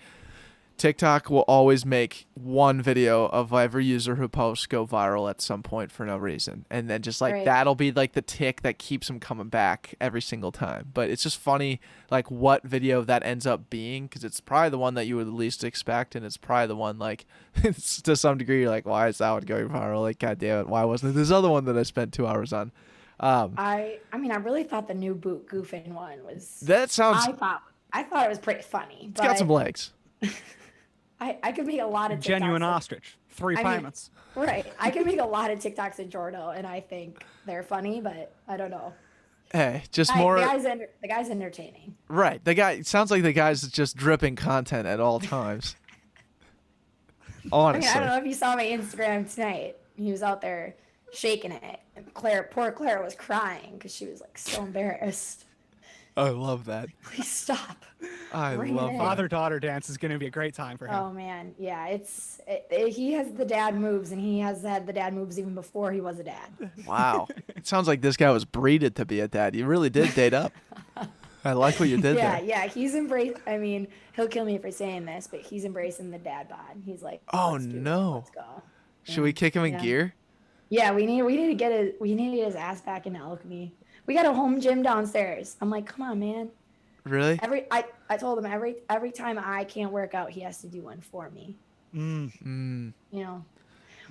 TikTok will always make one video of every user who posts go viral at some point for no reason. And then just like that'll be like the tick that keeps them coming back every single time. But it's just funny like what video that ends up being, because it's probably the one that you would least expect. And it's probably the one like it's, to some degree you're like, why is that one going viral? Like, God damn it, why wasn't it this other one that I spent 2 hours on? I mean, I really thought the new boot goofing one was. That sounds. I thought it was pretty funny. It's got some legs. I could make a lot of TikToks. Genuine ostrich. 3 payments. Right. I can make a lot of TikToks in Jordo, and I think they're funny, but I don't know. Hey, just more. The guy's entertaining. Right. It sounds like the guy's just dripping content at all times. Honestly. I mean, I don't know if you saw my Instagram tonight. He was out there shaking it. And poor Claire was crying because she was like so embarrassed. I love that. Please stop. I love that. Father-daughter dance is going to be a great time for him. Oh, man. Yeah, he has the dad moves, and he has had the dad moves even before he was a dad. Wow. It sounds like this guy was breeded to be a dad. You really did date up. I like what you did there. Yeah, he's embraced. I mean, he'll kill me for saying this, but he's embracing the dad bod. He's like, oh, no. Let's go. Should we kick him in gear? Yeah, we need to get his ass back into Alchemy. We got a home gym downstairs. I'm like, come on, man. Really? I told him every time I can't work out, he has to do one for me. You know,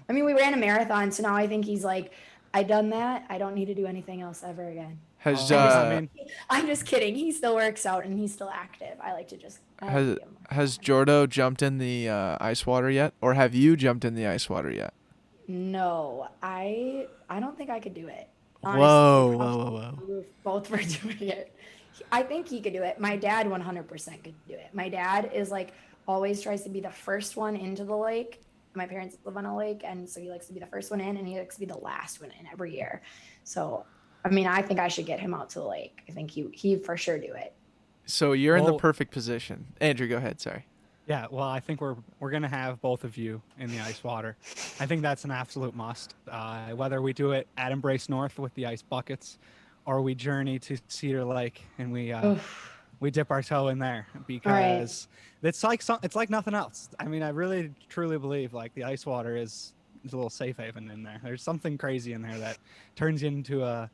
I mean, we ran a marathon, so now I think he's like, I done that. I don't need to do anything else ever again. I'm just kidding. He still works out and he's still active. I like to just. Has Jordo jumped in the ice water yet, or have you jumped in the ice water yet? No, I don't think I could do it. Honestly, whoa. We both were doing it. I think he could do it. My dad 100% could do it. My dad is like always tries to be the first one into the lake. My parents live on a lake, and so he likes to be the first one in, and he likes to be the last one in every year. So, I mean, I think I should get him out to the lake. I think he for sure do it. So you're in the perfect position. Andrew, go ahead. Sorry. Yeah, well, I think we're gonna have both of you in the ice water. I think that's an absolute must. Whether we do it at Embrace North with the ice buckets, or we journey to Cedar Lake and we dip our toe in there, because it's like nothing else. I mean, I really truly believe like the ice water is a little safe haven in there. There's something crazy in there that turns you into an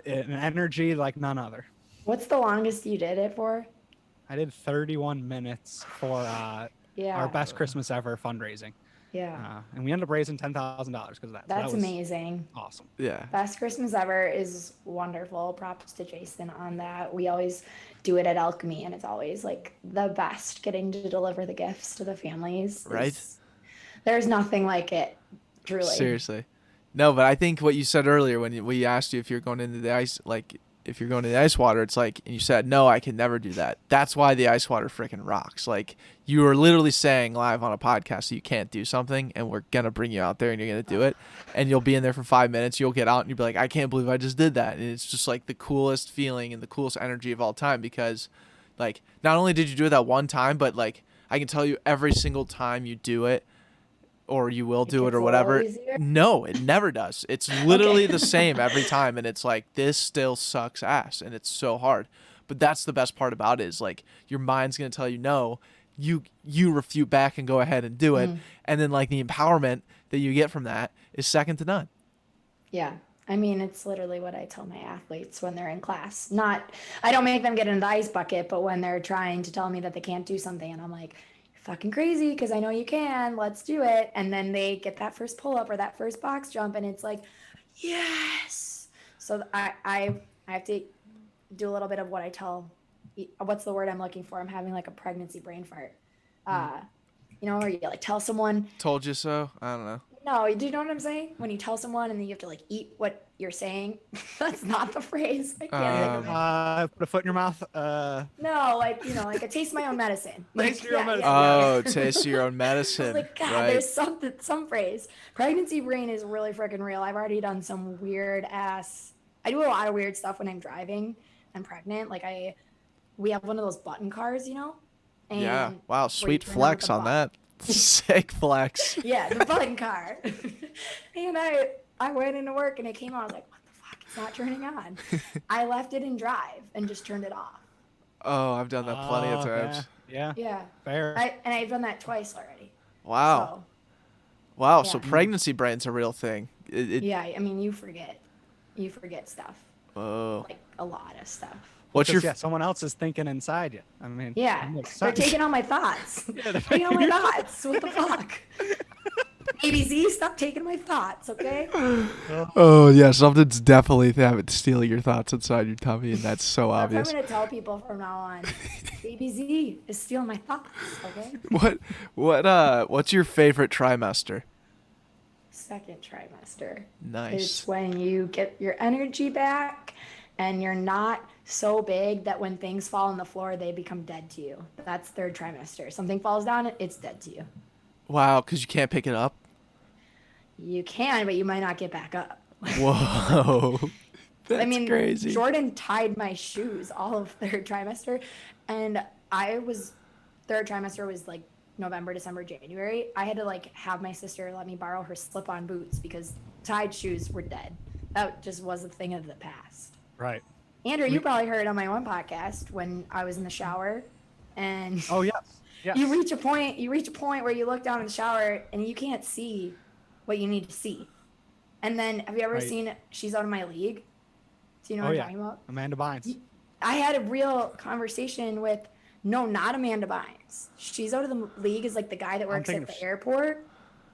energy like none other. What's the longest you did it for? I did 31 minutes for our best Christmas ever fundraising. Yeah. And we ended up raising $10,000 because of that. That's amazing. Awesome. Yeah. Best Christmas ever is wonderful. Props to Jason on that. We always do it at Alchemy, and it's always like the best, getting to deliver the gifts to the families. Right. There's nothing like it, truly. Seriously. No, but I think what you said earlier when we asked you if you're going into the ice, like if you're going to the ice water, it's like, and you said, no, I can never do that. That's why the ice water freaking rocks. Like, you are literally saying live on a podcast that you can't do something, and we're going to bring you out there and you're going to do it. And you'll be in there for 5 minutes. You'll get out and you'll be like, I can't believe I just did that. And it's just like the coolest feeling and the coolest energy of all time, because like, not only did you do it that one time, but like, I can tell you every single time you do it, or you will It do it gets or a little whatever. easier? No, it never does. It's literally Okay. the same every time, and it's like this still sucks ass, and it's so hard. But that's the best part about it is like your mind's gonna tell you no, you refute back and go ahead and do it, Mm, and then like the empowerment that you get from that is second to none. yeah. I mean, it's literally what I tell my athletes when they're in class. Not, I don't make them get in the ice bucket, but when they're trying to tell me that they can't do something, and I'm like, you're fucking crazy because I know you can. Let's do it. And then they get that first pull up or that first box jump, and it's like, yes. So I have to do a little bit of what I tell. What's the word I'm looking for? I'm having like a pregnancy brain fart. Uh, where you like tell someone, Told you so. I don't know. no, do you know what I'm saying? When you tell someone and then you have to like eat what you're saying. That's not the phrase. I can't think of it. Put a foot in your mouth. No, like I taste my own medicine. Taste your own medicine. Oh, taste your own I was medicine. like, God, Right. there's some phrase. Pregnancy brain is really freaking real. I've already done some weird ass. I do a lot of weird stuff when I'm driving. I'm pregnant. We have one of those button cars, and Yeah. Wow. where you Sweet turn flex the on button. that. Sick flex. Yeah, the button car. And I went into work and it came on. I was like, what the fuck? It's not turning on. I left it in drive and just turned it off. Oh, I've done that plenty of times. Yeah. Yeah. Fair. And I've done that twice already. Wow. So, Wow. So yeah. pregnancy brain's a real thing. Yeah, I mean, you forget stuff, Oh. like a lot of stuff. What's your? someone else is thinking inside you. I mean, Yeah, it makes they're sense. taking all my thoughts. Yeah, they're Taking all my thoughts. What the fuck? ABC, stop taking my thoughts, okay? Oh yeah, something's definitely having stealing your thoughts inside your tummy, and that's so That's what I'm obvious. gonna tell people from now on. ABC is stealing my thoughts, okay? What's your favorite trimester? Second trimester. Nice. It's when you get your energy back and you're not so big that when things fall on the floor, they become dead to you. That's third trimester. Something falls down, it's dead to you. Wow, because you can't pick it up. You can, but you might not get back up. Whoa, that's I mean, crazy. Jordan tied my shoes all of third trimester, and third trimester was like November, December, January. I had to like have my sister let me borrow her slip-on boots because tied shoes were dead. That just was a thing of the past. Right. Andrew, you probably heard on my one podcast when I was in the shower, and Oh yes. Yes. you reach a point where you look down in the shower and you can't see what you need to see. And then have you ever Right. seen She's Out of My League? Do you know what I'm talking about? Amanda Bynes. I had a real conversation with, no, not Amanda Bynes. She's Out of the League is like the guy that works thinking at of- the airport.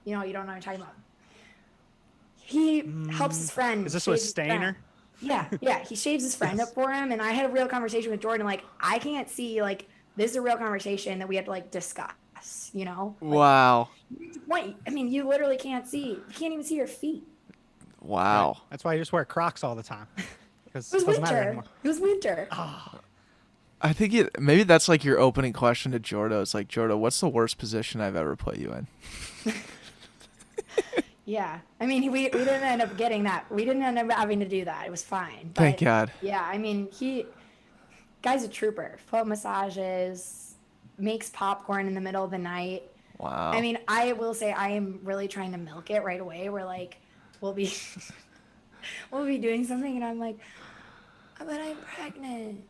You don't know what I'm talking about. He helps his friend. Is this with shave his friend. Stainer? Yeah. He shaves his friend up for him. And I had a real conversation with Jordan. Like, I can't see, like, this is a real conversation that we had to, like, discuss, Like, Wow. What? I mean, you literally can't see. You can't even see your feet. Wow. Right. That's why I just wear Crocs all the time. Because It was it doesn't matter winter. anymore. It was winter. I think maybe that's like your opening question to Jordo. It's like, Jordo, what's the worst position I've ever put you in? Yeah. I mean, we didn't end up getting that. We didn't end up having to do that. It was fine. But, Thank God. Yeah. I mean, guy's a trooper. Foot massages, makes popcorn in the middle of the night. Wow. I mean, I will say I am really trying to milk it right away. We're like, we'll be doing something, and I'm like, but I'm pregnant.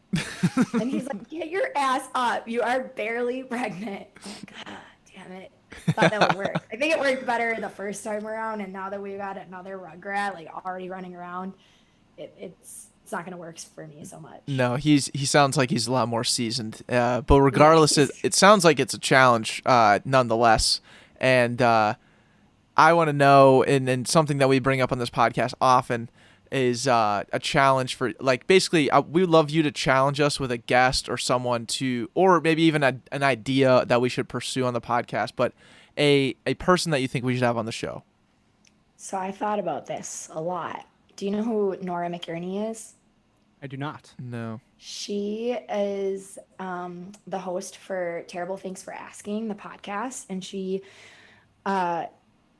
And he's like, get your ass up. You are barely pregnant. I'm like, God damn it. Thought that would work. I think it worked better the first time around, and now that we got another Rugrat like already running around, it's not gonna work for me so much. No, he sounds like he's a lot more seasoned. But regardless, it sounds like it's a challenge nonetheless. And I want to know, and something that we bring up on this podcast often is a challenge for, like, basically we would love you to challenge us with a guest or someone or maybe even an idea that we should pursue on the podcast, but a person that you think we should have on the show. So I thought about this a lot. Do you know who Nora Mcearney is? I do not. No. She is the host for Terrible Thanks for Asking, the podcast, and she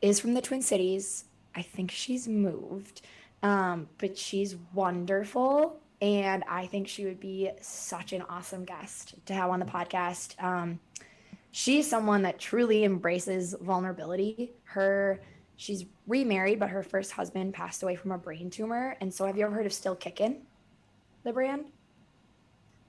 is from the Twin Cities. I think she's moved, but she's wonderful, and I think she would be such an awesome guest to have on the podcast. she's someone that truly embraces vulnerability. She's remarried, but her first husband passed away from a brain tumor. And so have you ever heard of Still Kickin', the brand?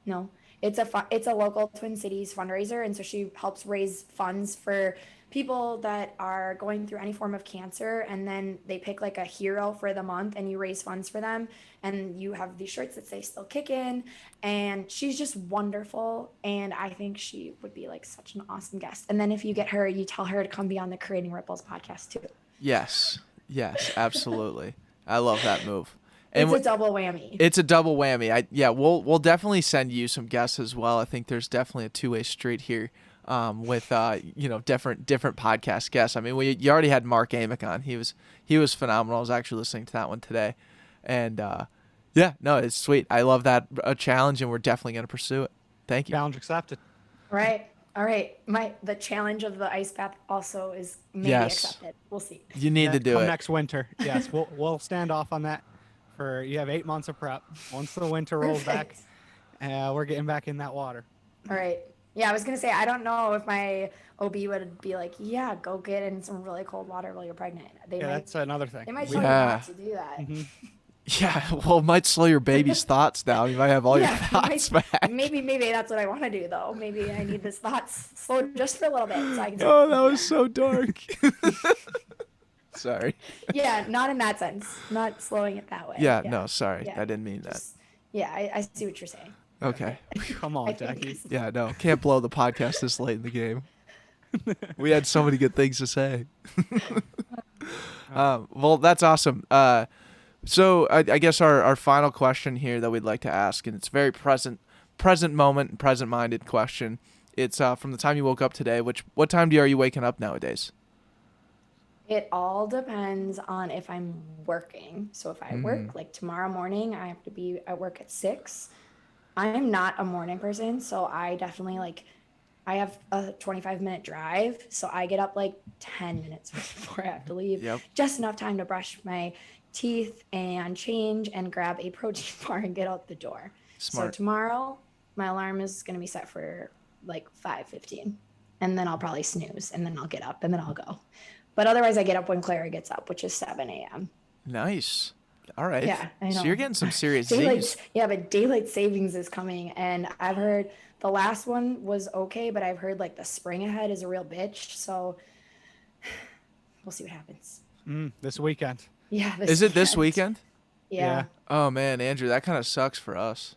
No, it's a local Twin Cities fundraiser, and so she helps raise funds for people that are going through any form of cancer, and then they pick like a hero for the month, and you raise funds for them, and you have these shirts that say "Still Kickin'," and she's just wonderful, and I think she would be like such an awesome guest. And then if you get her, you tell her to come be on the Creating Ripples podcast too. Yes, absolutely. I love that move. And it's a double whammy. It's a double whammy. We'll definitely send you some guests as well. I think there's definitely a two-way street here with different podcast guests. I mean, you already had Mark Amick on. He was phenomenal. I was actually listening to that one today, and it's sweet. I love that a challenge, and we're definitely going to pursue it. Thank you. Challenge accepted. Right. All right. The challenge of the ice bath also is maybe accepted. We'll see. You need to do it next winter. Yes, we'll stand off on that. You have 8 months of prep. Once the winter rolls back, we're getting back in that water. All right. Yeah, I was gonna say I don't know if my OB would be like, yeah, go get in some really cold water while you're pregnant. That's another thing. They might tell you not to do that. Mm-hmm. Yeah, well, it might slow your baby's thoughts down. You might have all your thoughts back. Maybe that's what I want to do, though. Maybe I need this thoughts slowed just for a little bit. So I can that was so dark. Sorry. Yeah, not in that sense. Not slowing it that way. Yeah. No, sorry. Yeah. I didn't mean that. I see what you're saying. Okay. Come on, Jackie. Yeah, no. Can't blow the podcast this late in the game. We had so many good things to say. Well, that's awesome. So I guess our final question here that we'd like to ask, and it's a very present moment and present-minded question. It's from the time you woke up today. What time are you waking up nowadays? It all depends on if I'm working. So if I work, like tomorrow morning, I have to be at work at 6. I'm not a morning person, so I definitely I have a 25-minute drive, so I get up like 10 minutes before I have to leave. Yep. Just enough time to brush my teeth and change and grab a protein bar and get out the door. Smart. So tomorrow, my alarm is going to be set for like 5:15, and then I'll probably snooze, and then I'll get up, and then I'll go. But otherwise, I get up when Clara gets up, which is 7 a.m. Nice. All right. Yeah, I know. So you're getting some serious Z's. Yeah, but daylight savings is coming, and I've heard the last one was okay, but I've heard like the spring ahead is a real bitch. So we'll see what happens. This weekend. Yeah. Is it this weekend? Yeah. Oh man, Andrew, that kind of sucks for us.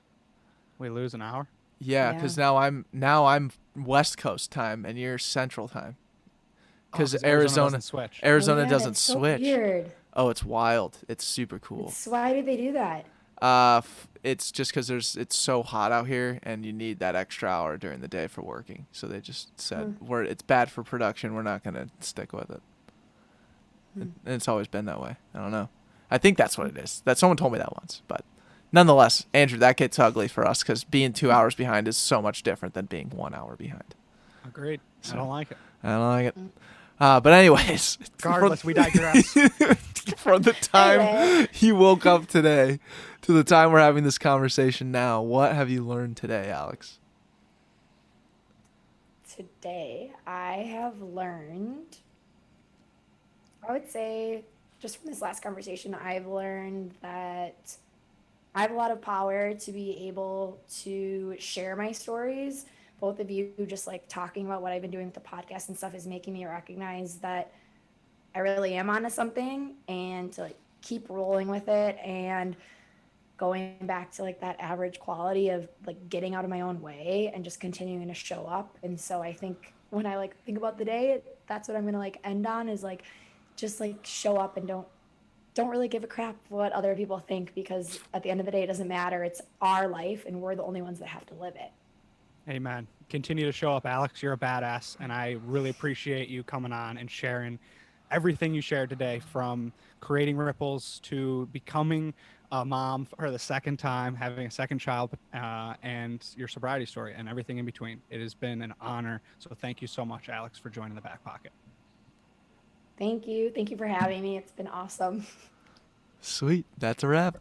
We lose an hour. Yeah, because now I'm West Coast time and you're Central time. Because Arizona doesn't switch. doesn't switch. Weird. Oh, it's wild. It's super cool. Why did they do that? It's just because it's so hot out here and you need that extra hour during the day for working. So they just said it's bad for production. We're not gonna stick with it. And it's always been that way. I don't know. I think that's what it is. That someone told me that once, but nonetheless, Andrew, that gets ugly for us because being 2 hours behind is so much different than being 1 hour behind. Agreed. So, I don't like it. I don't like it. But anyways, regardless, we digress. From the time you woke up today to the time we're having this conversation now, what have you learned today, Alex? Today, I have learned, I would say, just from this last conversation, I've learned that I have a lot of power to be able to share my stories. Both of you just like talking about what I've been doing with the podcast and stuff is making me recognize that I really am onto something, and to like keep rolling with it and going back to like that average quality of like getting out of my own way and just continuing to show up. And so I think when I like think about the day, that's what I'm gonna like end on, is like just like show up and don't really give a crap what other people think, because at the end of the day it doesn't matter. It's our life and we're the only ones that have to live it. Amen. Continue to show up, Alex. You're a badass, and I really appreciate you coming on and sharing everything you shared today, from creating ripples to becoming a mom for the second time, having a second child, and your sobriety story and everything in between. It has been an honor. So thank you so much, Alex, for joining the Backpocket. Thank you. Thank you for having me. It's been awesome. Sweet. That's a wrap.